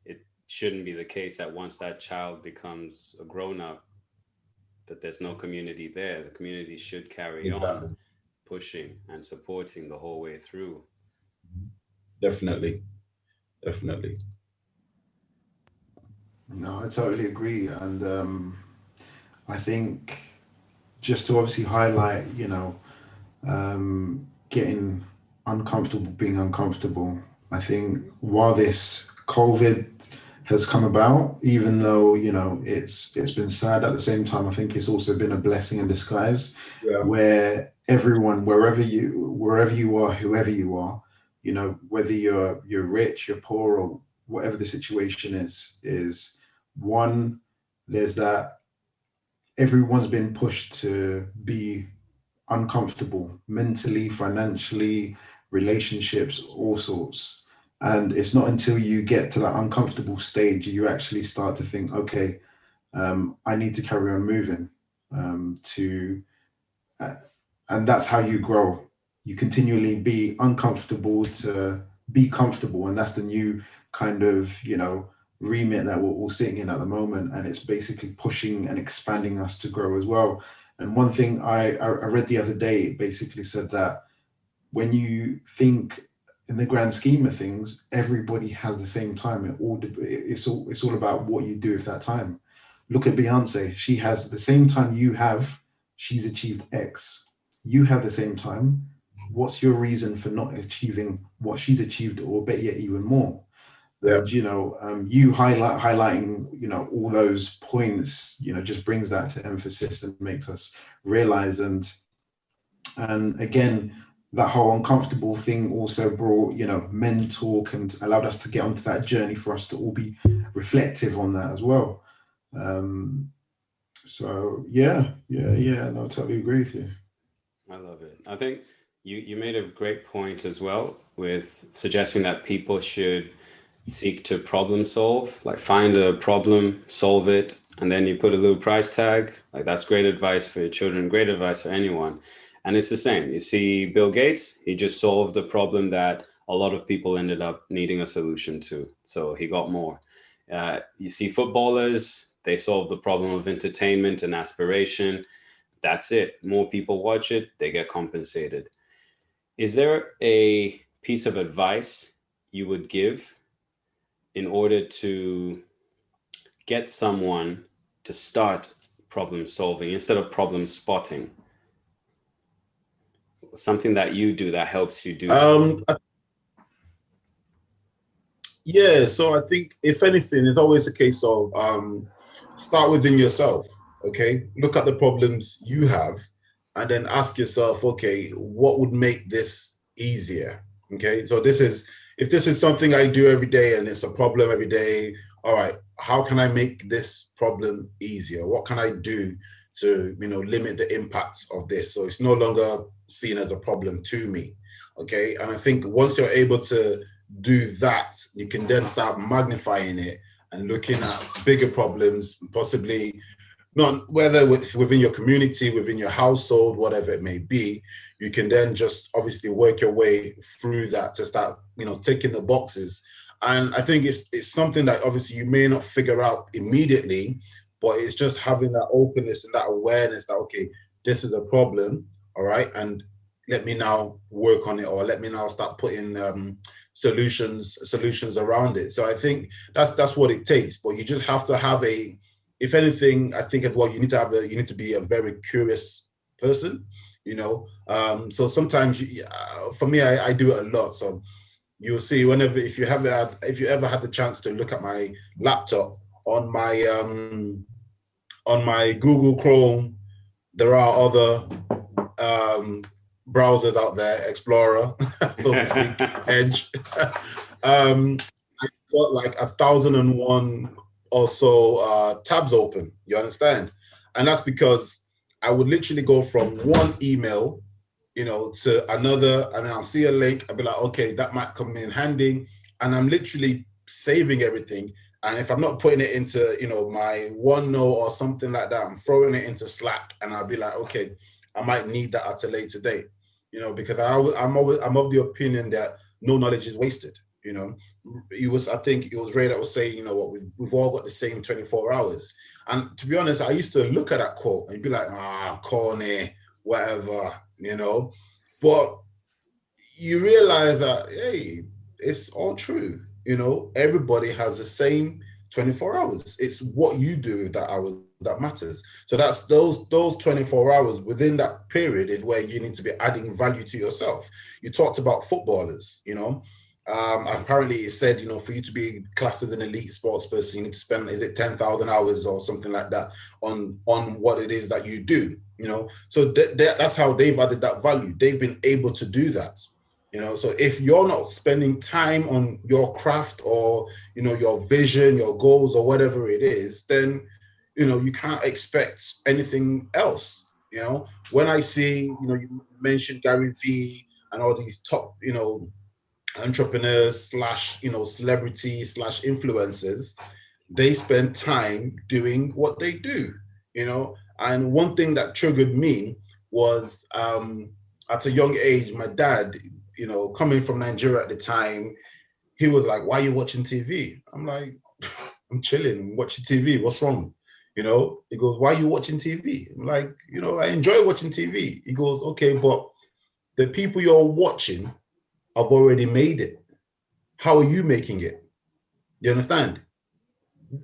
it shouldn't be the case that once that child becomes a grown-up, that there's no community there. The community should carry on pushing and supporting the whole way through. Definitely. No, I totally agree. And I think just to obviously highlight, getting uncomfortable, being uncomfortable. I think while this COVID has come about, even though it's been sad, at the same time I think it's also been a blessing in disguise. Yeah. Where everyone, wherever you are, whoever you are, whether you're rich, you're poor, or whatever the situation is one, there's that everyone's been pushed to be uncomfortable mentally, financially, relationships, all sorts. And it's not until you get to that uncomfortable stage you actually start to think, okay, I need to carry on moving. And that's how you grow. You continually be uncomfortable to be comfortable, and that's the new kind of remit that we're all sitting in at the moment. And it's basically pushing and expanding us to grow as well. And one thing I read the other day, it basically said that when you think in the grand scheme of things, everybody has the same time. It's all about what you do with that time. Look at Beyonce. She has the same time you have. She's achieved X. You have the same time. What's your reason for not achieving what she's achieved, or better yet, even more? Yeah. And you highlighting all those points just brings that to emphasis and makes us realize. And again, that whole uncomfortable thing also brought men talk and allowed us to get onto that journey for us to all be reflective on that as well. So yeah, no, I totally agree with you. I love it. I think you made a great point as well with suggesting that people should seek to problem solve, like find a problem, solve it, and then you put a little price tag. Like that's great advice for your children, great advice for anyone. And it's the same. You see Bill Gates, he just solved the problem that a lot of people ended up needing a solution to. So he got more. You see footballers, they solve the problem of entertainment and aspiration. That's it. More people watch it, they get compensated. Is there a piece of advice you would give in order to get someone to start problem solving instead of problem spotting? Something that you do that helps you do that. Yeah, so I think if anything, it's always a case of start within yourself. Okay, look at the problems you have, and then ask yourself, okay, what would make this easier? Okay, so if this is something I do every day and it's a problem every day, all right, how can I make this problem easier? What can I do to limit the impacts of this so it's no longer seen as a problem to me? Okay, and I think once you're able to do that, you can then start magnifying it and looking at bigger problems, possibly not whether within your community, within your household, whatever it may be. You can then just obviously work your way through that to start, ticking the boxes. And I think it's something that obviously you may not figure out immediately, but it's just having that openness and that awareness that, okay, this is a problem, all right, and let me now work on it, or let me now start putting solutions around it. So I think that's what it takes. But you just have to have if anything, I think as well, you need to be a very curious person, So sometimes, for me, I do it a lot. So you'll see if you ever had the chance to look at my laptop on my Google Chrome, there are other browsers out there, Explorer, so to speak, Edge. I've got like 1,001 or so tabs open, you understand? And that's because I would literally go from one email, to another, and then I'll see a link, I'll be like, okay, that might come in handy. And I'm literally saving everything. And if I'm not putting it into, my OneNote or something like that, I'm throwing it into Slack, and I'll be like, okay, I might need that at a later date, because I'm of the opinion that no knowledge is wasted. I think it was Ray that was saying, we've all got the same 24 hours. And to be honest, I used to look at that quote and be like, corny, whatever, but you realize that, hey, it's all true. Everybody has the same 24 hours. It's what you do with that hours that matters. So that's those 24 hours within that period is where you need to be adding value to yourself. You talked about footballers, apparently it said, for you to be classed as an elite sports person, you need to spend, is it 10,000 hours or something like that on what it is that you do, so that's how they've added that value. They've been able to do that. So if you're not spending time on your craft or, your vision, your goals or whatever it is, then, you can't expect anything else. When I see, you mentioned Gary Vee and all these top, entrepreneurs / celebrity / influencers, they spend time doing what they do, and one thing that triggered me was at a young age, my dad, coming from Nigeria at the time, he was like, why are you watching TV? I'm like, I'm chilling, I'm watching TV, what's wrong? He goes, why are you watching TV? I'm like, I enjoy watching TV. He goes, okay, but the people you're watching have already made it. How are you making it? You understand?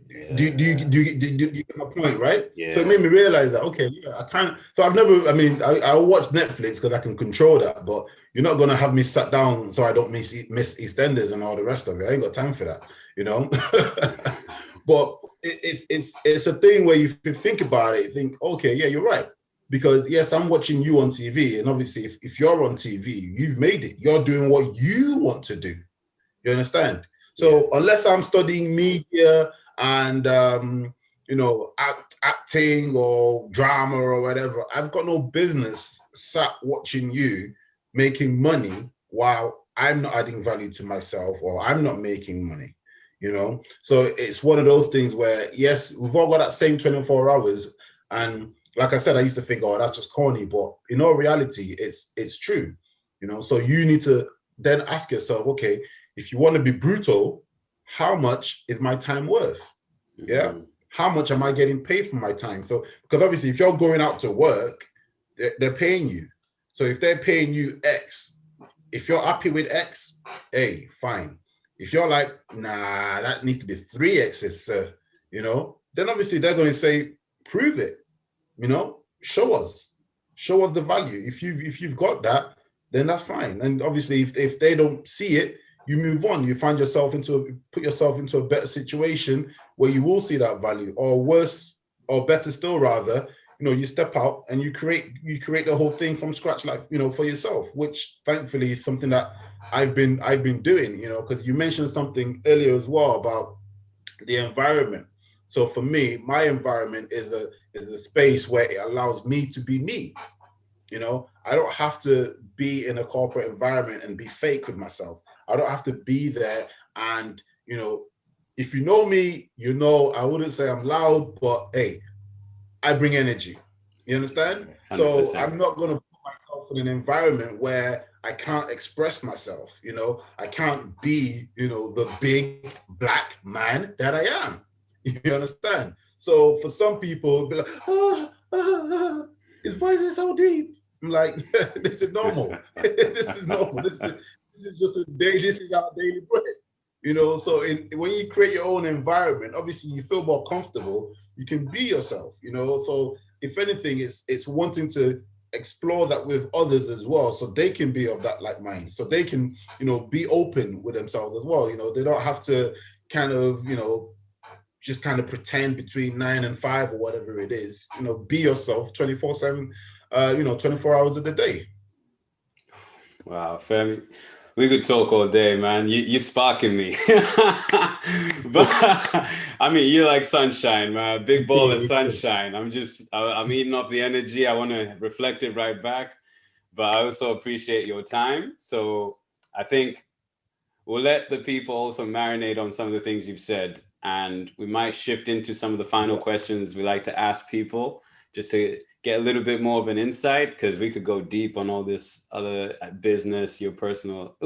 Yeah. Do you get my point, right? Yeah. So it made me realize that, okay, yeah, I can't. So I'll watch Netflix because I can control that. But, You're not gonna have me sat down so I don't miss EastEnders and all the rest of it. I ain't got time for that, you know. But it's a thing where you think about it, you think, okay, yeah, you're right. Because yes, I'm watching you on TV, and obviously if you're on TV, you've made it. You're doing what you want to do. You understand? So unless I'm studying media and you know, acting or drama or whatever, I've got no business sat watching you making money while I'm not adding value to myself or I'm not making money, you know? So it's one of those things where, yes, we've all got that same 24 hours. And like I said, I used to think, oh, that's just corny, but in all reality, it's true, you know? So you need to then ask yourself, okay, if you want to be brutal, how much is my time worth? Yeah. How much am I getting paid for my time? So, because obviously if you're going out to work, they're paying you. So if they're paying you X, if you're happy with X, hey, fine. If you're like, nah, that needs to be 3X's, you know, then obviously they're going to say, prove it, you know, show us the value. If you've got that, then that's fine. And obviously if they don't see it, you move on. You find yourself put yourself into a better situation where you will see that value, or worse, or better still, rather, you know, you step out and you create the whole thing from scratch, like, you know, for yourself, which thankfully is something that I've been doing, you know, because you mentioned something earlier as well about the environment. So for me, my environment is a space where it allows me to be me. You know, I don't have to be in a corporate environment and be fake with myself. I don't have to be there. And, you know, if you know me, you know, I wouldn't say I'm loud, but hey, I bring energy. You understand? 100%. So I'm not going to put myself in an environment where I can't express myself. You know, I can't be, you know, the big black man that I am. You understand? So for some people, be like, his voice is so deep. I'm like, this is normal. This is normal. This is just this is our daily bread. You know, so when you create your own environment, obviously you feel more comfortable. You can be yourself, you know. So if anything, it's wanting to explore that with others as well, so they can be of that like mind, so they can, you know, be open with themselves as well. You know, they don't have to kind of, you know, just kind of pretend between 9 and 5 or whatever it is. You know, be yourself 24/7, you know, 24 hours of the day. Wow, Femi, we could talk all day, man. You're sparking me. But I mean, you're like sunshine, man. Big ball of sunshine. I'm eating up the energy. I want to reflect it right back. But I also appreciate your time. So I think we'll let the people also marinate on some of the things you've said. And we might shift into some of the final questions we like to ask people, just to get a little bit more of an insight, because we could go deep on all this other business, your personal.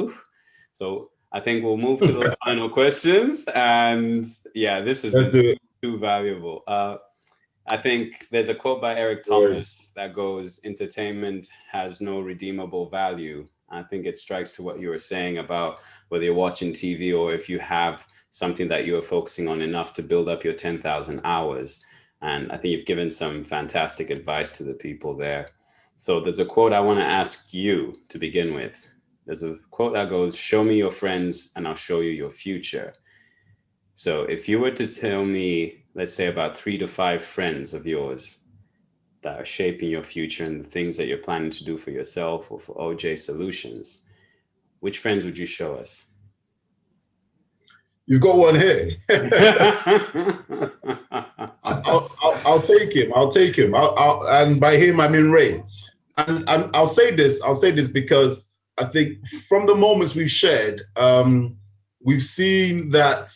So I think we'll move to those final questions. And yeah, this has been too valuable. I think there's a quote by Eric Thomas that goes, entertainment has no redeemable value. I think it strikes to what you were saying about whether you're watching TV or if you have something that you are focusing on enough to build up your 10,000 hours. And I think you've given some fantastic advice to the people there. So there's a quote I want to ask you to begin with. There's a quote that goes, show me your friends and I'll show you your future. So if you were to tell me, let's say about 3 to 5 friends of yours that are shaping your future and the things that you're planning to do for yourself or for OJ Solutions, which friends would you show us? You've got one here. I'll take him. I'll take him. And by him, I mean Ray. And I'll say this because I think from the moments we've shared, we've seen that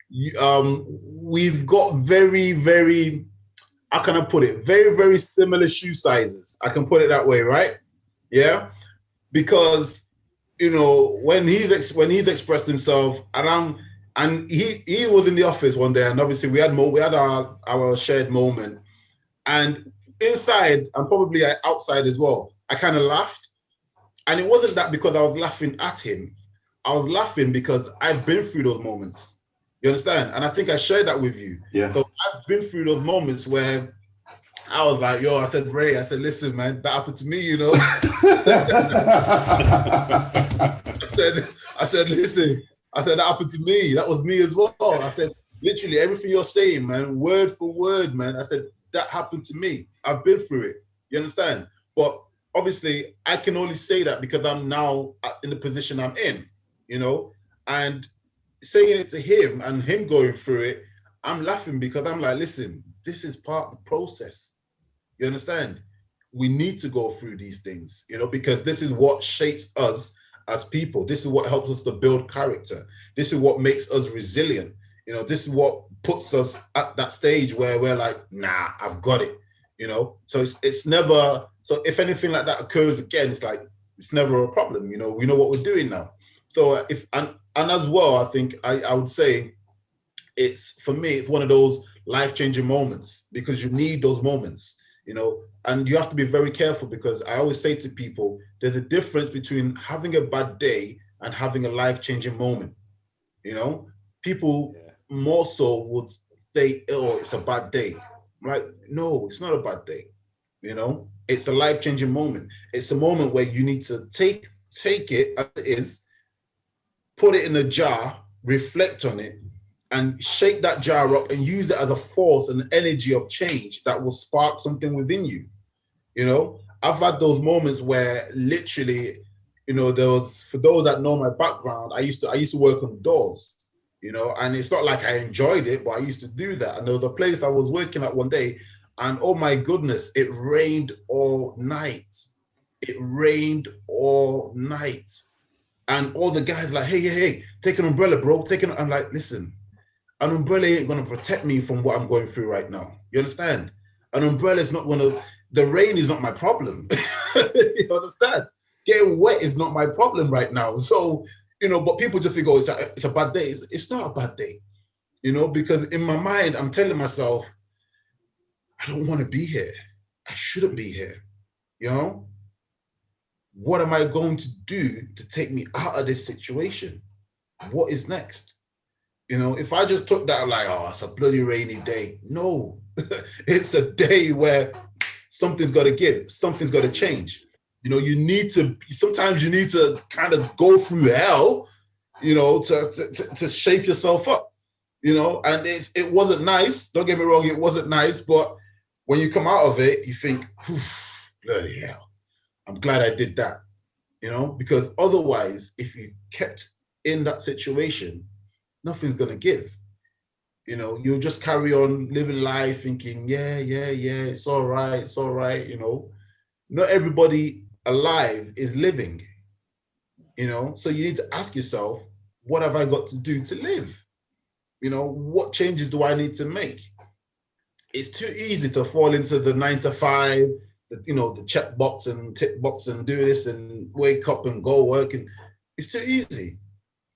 we've got very, very, how can I put it? Very, very similar shoe sizes. I can put it that way, right? Yeah. Because, you know, when he's expressed himself, and he was in the office one day, and obviously we had our shared moment, and inside and probably outside as well, I kind of laughed, and it wasn't that because I was laughing at him. I was laughing because I've been through those moments. You understand? And I think I shared that with you. Yeah. So I've been through those moments where I was like, yo, I said, Ray, I said, listen, man, that happened to me, you know. I said, listen, I said, that happened to me. That was me as well. I said, literally everything you're saying, man, word for word, man. I said, that happened to me. I've been through it. You understand? But obviously, I can only say that because I'm now in the position I'm in, you know, and saying it to him and him going through it, I'm laughing because I'm like, listen, this is part of the process. You understand? We need to go through these things, you know, because this is what shapes us as people. This is what helps us to build character. This is what makes us resilient. You know, this is what puts us at that stage where we're like, nah, I've got it, you know? So it's never, so if anything like that occurs again, it's like, it's never a problem, you know? We know what we're doing now. So and as well, I think I would say it's, for me, it's one of those life-changing moments because you need those moments, you know, and you have to be very careful because I always say to people, there's a difference between having a bad day and having a life-changing moment, you know? People more so would say, oh, it's a bad day. I'm like, no, it's not a bad day, you know? It's a life-changing moment. It's a moment where you need to take it as it is, put it in a jar, reflect on it, and shake that jar up and use it as a force and energy of change that will spark something within you. You know, I've had those moments where literally, you know, there was, for those that know my background, I used to work on doors, you know, and it's not like I enjoyed it, but I used to do that. And there was a place I was working at one day, and oh my goodness, it rained all night. It rained all night. And all the guys like, hey, take an umbrella, bro. I'm like, listen, an umbrella ain't gonna protect me from what I'm going through right now. You understand? An umbrella is not gonna, the rain is not my problem. You understand? Getting wet is not my problem right now. So, you know, but people just think, oh, it's a bad day. It's not a bad day, you know, because in my mind, I'm telling myself, I don't want to be here. I shouldn't be here, you know? What am I going to do to take me out of this situation? What is next? You know, if I just took that like, oh, it's a bloody rainy day. No, it's a day where something's got to give, something's got to change. You know, sometimes you need to kind of go through hell, you know, to shape yourself up, you know, and it wasn't nice. Don't get me wrong, it wasn't nice, but when you come out of it, you think, bloody hell, I'm glad I did that, you know, because otherwise, if you kept in that situation, nothing's going to give. You know, you'll just carry on living life thinking, yeah, it's all right, you know. Not everybody alive is living, you know, so you need to ask yourself, what have I got to do to live? You know, what changes do I need to make? It's too easy to fall into the 9 to 5, you know, the check box and tick box and do this and wake up and go work. And it's too easy,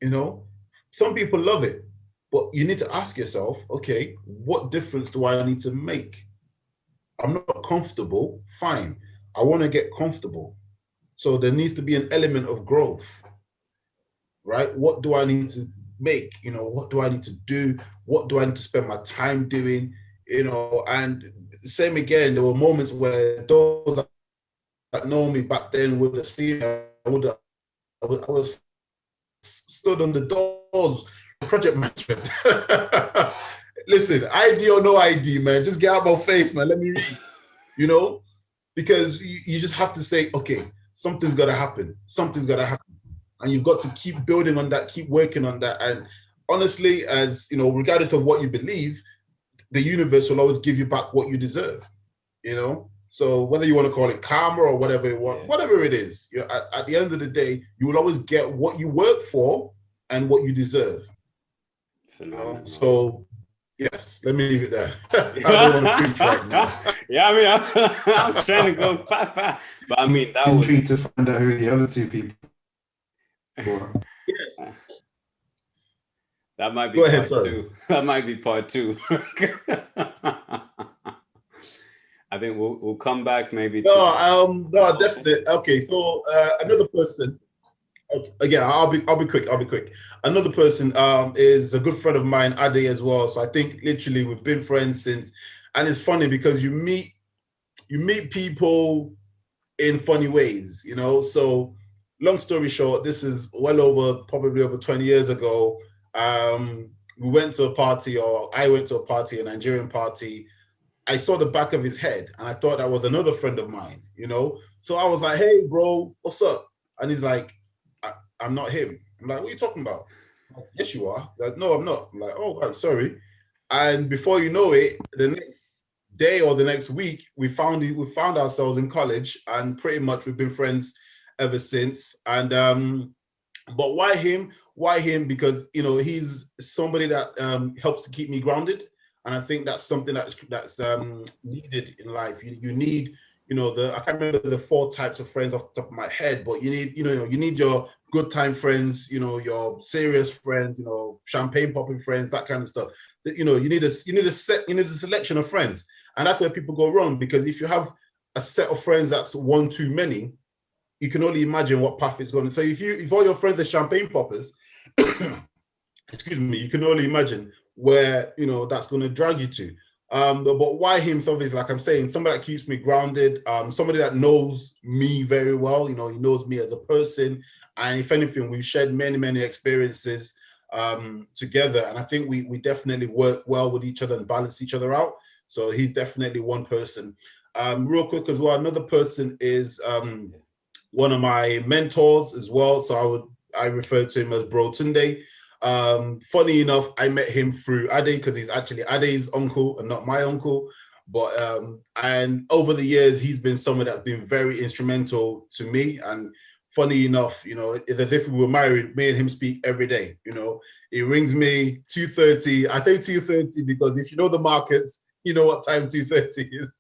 you know. Some people love it, but you need to ask yourself, okay, what difference do I need to make? I'm not comfortable, fine. I want to get comfortable. So there needs to be an element of growth, right? What do I need to make? You know, what do I need to do? What do I need to spend my time doing? You know, and same again, there were moments where those that know me back then would have seen, I was stood on the doors, project management. Listen, ID or no ID, man, just get out my face, man. Let me read, you know, because you just have to say, okay, something's got to happen. Something's got to happen. And you've got to keep building on that, keep working on that. And honestly, as you know, regardless of what you believe, the universe will always give you back what you deserve, you know? So whether you want to call it karma or whatever you want, whatever it is, you know, at the end of the day, you will always get what you work for and what you deserve. Phenomenal. You know? So yes, let me leave it there. I don't want to preach right now. Yeah, I mean, I was trying to go fast, but I mean, that was intrigued to find out who the other two people were. Yes. That might be part two. That might be part two. I think we'll come back maybe. No, definitely. Okay, so another person. Again, I'll be quick. Another person is a good friend of mine, Ade, as well. So I think literally we've been friends since, and it's funny because you meet you meet people in funny ways, you know. So long story short, this is probably over 20 years ago. We went to a party, or I went to a party, a Nigerian party. I saw the back of his head and I thought that was another friend of mine, you know? So I was like, hey, bro, what's up? And he's like, I'm not him. I'm like, what are you talking about? Like, yes, you are. Like, no, I'm not. I'm like, oh, right, sorry. And before you know it, the next day or the next week, we found ourselves in college, and pretty much we've been friends ever since. And but why him? Why him? Because, you know, he's somebody that helps to keep me grounded. And I think that's something that's needed in life. You need, you know, I can't remember the 4 types of friends off the top of my head, but you need, you need your good time friends, you know, your serious friends, you know, champagne popping friends, that kind of stuff. You know, you need a selection of friends. And that's where people go wrong, because if you have a set of friends that's one too many, you can only imagine what path it's going. So if all your friends are champagne poppers, excuse me, you can only imagine where, you know, that's going to drag you to. But why him? So obviously, like I'm saying, somebody that keeps me grounded, somebody that knows me very well. You know, he knows me as a person, and if anything, we've shared many experiences together, and I think we definitely work well with each other and balance each other out. So he's definitely one person. Real quick as well, another person is one of my mentors as well. So I refer to him as Bro Tunde. Funny enough, I met him through Ade, because he's actually Ade's uncle and not my uncle. But and over the years, he's been someone that's been very instrumental to me. And funny enough, you know, it's as if we were married. Me and him speak every day. You know, he rings me 2:30. I say 2:30 because if you know the markets, you know what time 2:30 is.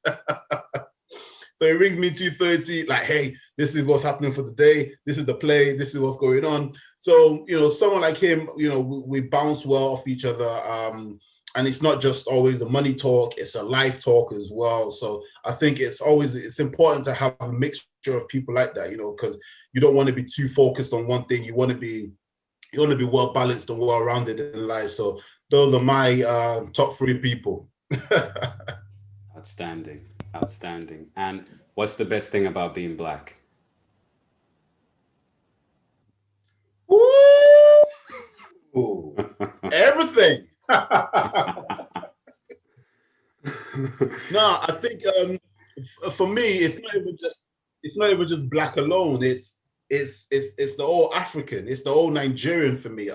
So he rings me 2:30, like, hey, this is what's happening for the day. This is the play. This is what's going on. So, you know, someone like him, you know, we bounce well off each other. And it's not just always the money talk, it's a life talk as well. So I think it's important to have a mixture of people like that, you know, because you don't want to be too focused on one thing. You want to be well balanced and well rounded in life. So those are my top 3 people. Outstanding. And what's the best thing about being Black? Ooh, everything. No, I think for me, it's not even just Black alone. It's the whole African. It's the whole Nigerian for me.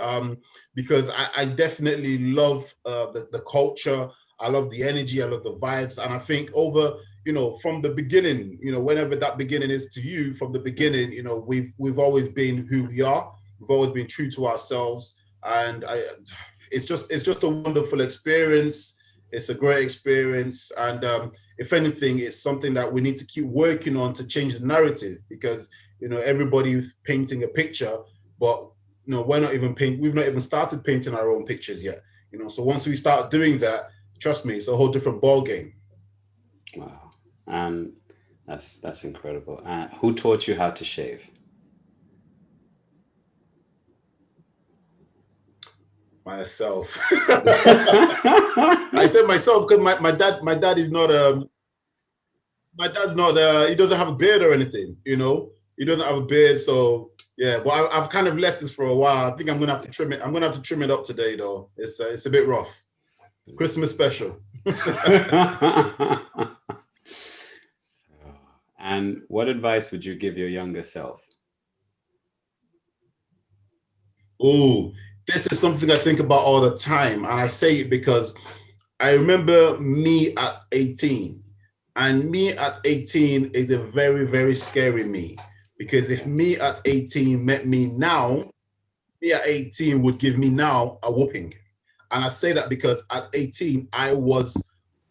Because I definitely love the culture. I love the energy. I love the vibes. And I think you know, from the beginning, you know, whenever that beginning is to you, from the beginning, you know, we've always been who we are. We've always been true to ourselves. And it's just a wonderful experience. It's a great experience. And if anything, it's something that we need to keep working on to change the narrative, because, you know, everybody's painting a picture, but, you know, we've not even started painting our own pictures yet. You know, so once we start doing that, trust me, it's a whole different ball game. Wow. And that's incredible. Who taught you how to shave? Myself. I said myself because my dad is not my dad's not he doesn't have a beard or anything, you know. He doesn't have a beard, so yeah. But I've kind of left this for a while. I think I'm gonna have to trim it. I'm gonna have to trim it up today, though. It's a bit rough. Christmas special. And what advice would you give your younger self? Oh, this is something I think about all the time. And I say it because I remember me at 18. And me at 18 is a very, very scary me. Because if me at 18 met me now, me at 18 would give me now a whooping. And I say that because at 18, I was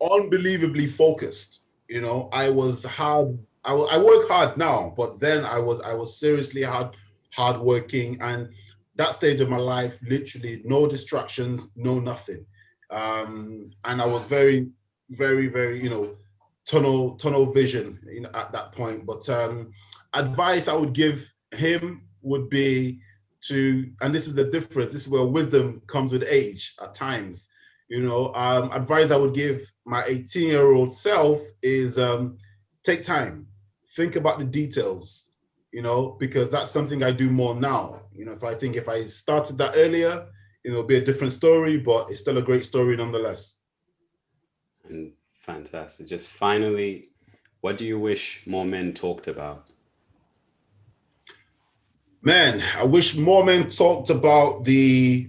unbelievably focused. You know, I was hard. I work hard now, but then I was seriously hard working. And that stage of my life, literally no distractions, no nothing. And I was very, very, very, you know, tunnel vision, you know, at that point. But advice I would give him would be and this is the difference, this is where wisdom comes with age at times, you know. Advice I would give my 18-year-old self is take time, think about the details, you know, because that's something I do more now. You know, so I think if I started that earlier, it'll be a different story, but it's still a great story nonetheless. And fantastic. Just finally, what do you wish more men talked about? Man, I wish more men talked about the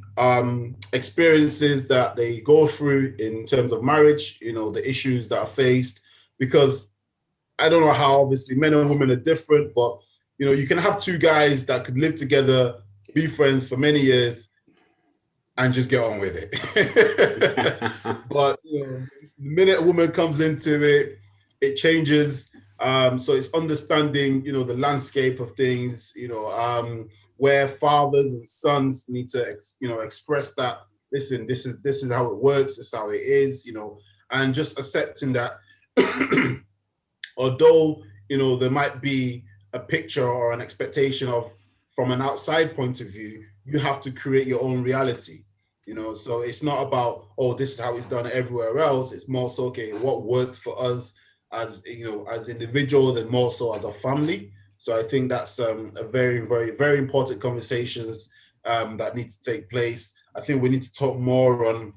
experiences that they go through in terms of marriage, you know, the issues that are faced, because I don't know how obviously men and women are different, but you know, you can have two guys that could live together, be friends for many years, and just get on with it. But you know, the minute a woman comes into it, it changes. So it's understanding, you know, the landscape of things, you know, where fathers and sons need to, you know, express that. Listen, this is how it works. This is how it is, you know, and just accepting that. Although, you know, there might be a picture or an expectation of from an outside point of view, you have to create your own reality, you know. So it's not about, oh, this is how it's done everywhere else. It's more so, okay, what works for us as, you know, as individuals and more so as a family. So I think that's a very, very, very important conversations that need to take place. I think we need to talk more on,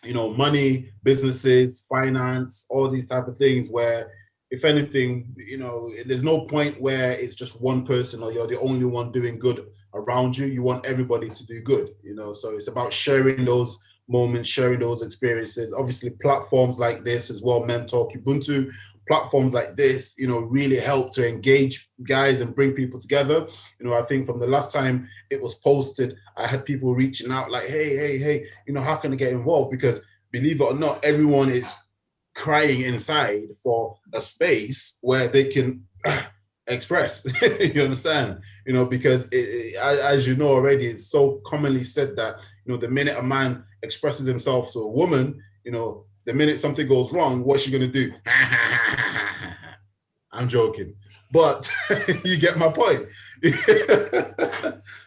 you know, money, businesses, finance, all these type of things where, if anything, you know, there's no point where it's just one person or you're the only one doing good around you. You want everybody to do good, you know. So it's about sharing those moments, sharing those experiences. Obviously, platforms like this as well, Men Talk Ubuntu, platforms like this, you know, really help to engage guys and bring people together. You know, I think from the last time it was posted, I had people reaching out like, hey, you know, how can I get involved? Because believe it or not, everyone is crying inside for a space where they can express. You understand? You know, because as you know already, it's so commonly said that, you know, the minute a man expresses himself to a woman, you know, the minute something goes wrong, what's she gonna do? I'm joking, but you get my point.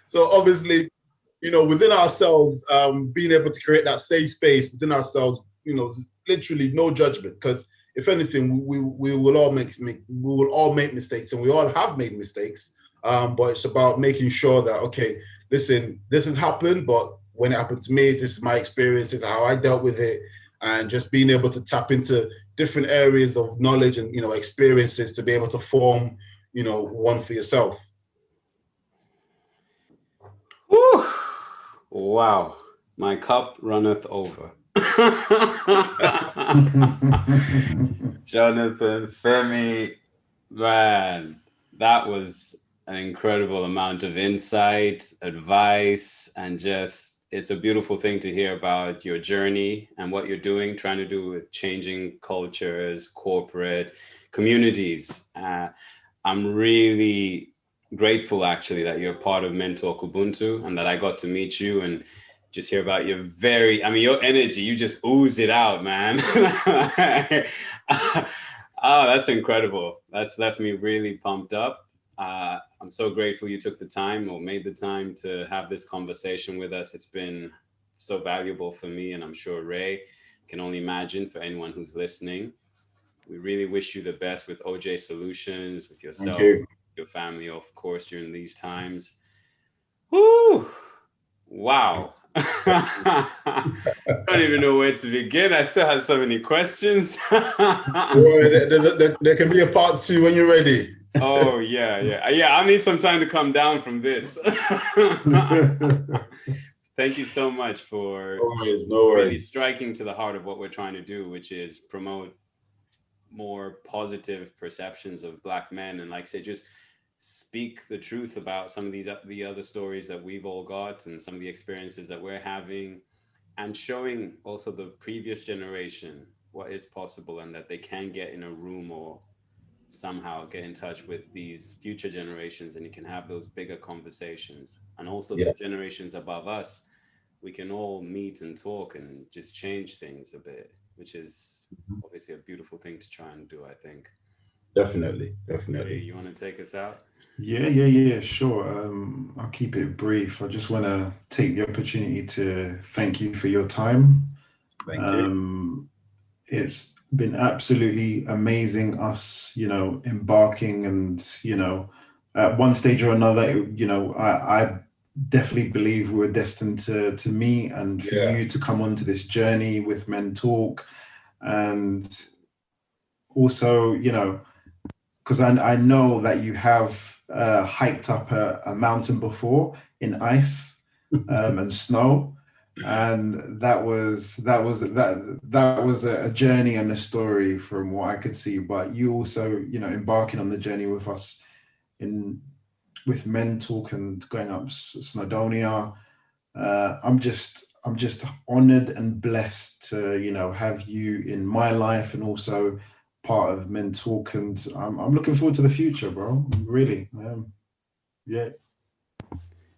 So obviously, you know, within ourselves, being able to create that safe space within ourselves, you know, literally no judgment, because if anything, we will all make mistakes, and we all have made mistakes. But it's about making sure that, okay, listen, this has happened, but when it happened to me, this is my experience, this is how I dealt with it, and just being able to tap into different areas of knowledge and, you know, experiences to be able to form, you know, one for yourself. Whew. Wow, my cup runneth over. Jonathan, Femi, man, that was an incredible amount of insight, advice, and just, it's a beautiful thing to hear about your journey and what you're doing, trying to do with changing cultures, corporate communities. I'm really grateful actually that you're part of Mentor Kubuntu and that I got to meet you and just hear about your your energy, you just ooze it out, man. Oh, that's incredible. That's left me really pumped up. I'm so grateful you took the time or made the time to have this conversation with us. It's been so valuable for me, and I'm sure Ray can only imagine for anyone who's listening. We really wish you the best with OJ Solutions, with yourself, You. your family, of course, during these times. Woo! Wow. I don't even know where to begin. I still have so many questions. There can be a part 2 when you're ready. Oh, yeah. I need some time to come down from this. Thank you so much for really striking to the heart of what we're trying to do, which is promote more positive perceptions of Black men. And like I said, just speak the truth about some of the other stories that we've all got and some of the experiences that we're having, and showing also the previous generation what is possible and that they can get in a room or somehow get in touch with these future generations, and you can have those bigger conversations. And also the generations above us, we can all meet and talk and just change things a bit, which is obviously a beautiful thing to try and do, I think. Definitely. You want to take us out? Yeah, sure. I'll keep it brief. I just want to take the opportunity to thank you for your time. Thank you. It's been absolutely amazing. Us, embarking, and at one stage or another, I definitely believe we're destined to meet, and for Yeah. you to come onto this journey with Men Talk, and also, because I know that you have hiked up a mountain before in ice and snow, and that was a journey and a story from what I could see. But you also, embarking on the journey with us with Men Talk and going up Snowdonia. I'm just honored and blessed to have you in my life, and also part of Men Talk, and I'm looking forward to the future, bro. Really, yeah.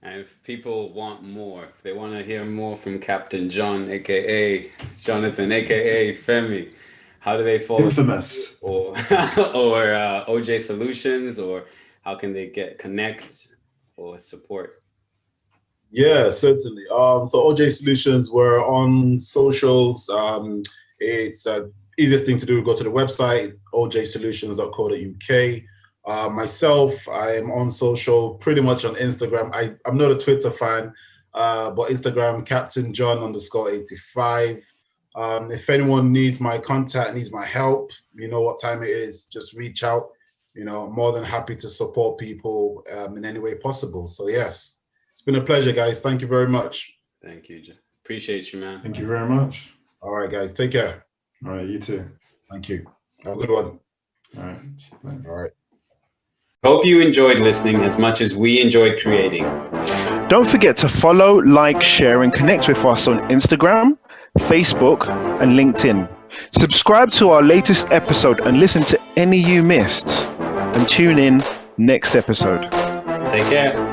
And if people want more, if they want to hear more from Captain John, aka Jonathan, aka Femi, how do they follow? Infamous. Or OJ Solutions, or how can they connect or support? Yeah, certainly. So OJ Solutions, we're on socials. It's easiest thing to do, go to the website, ojsolutions.co.uk. Myself, I am on social, pretty much on Instagram. I'm not a Twitter fan, but Instagram, Captain John _85. If anyone needs my contact, needs my help, you know what time it is, just reach out. More than happy to support people in any way possible. So yes, it's been a pleasure, guys. Thank you very much. Thank you. Appreciate you, man. Thank you very much. All right, guys. Take care. All right, you too. Thank you. Have a good one. All right. Bye. All right. Hope you enjoyed listening as much as we enjoyed creating. Don't forget to follow, like, share, and connect with us on Instagram, Facebook, and LinkedIn. Subscribe to our latest episode and listen to any you missed. And tune in next episode. Take care.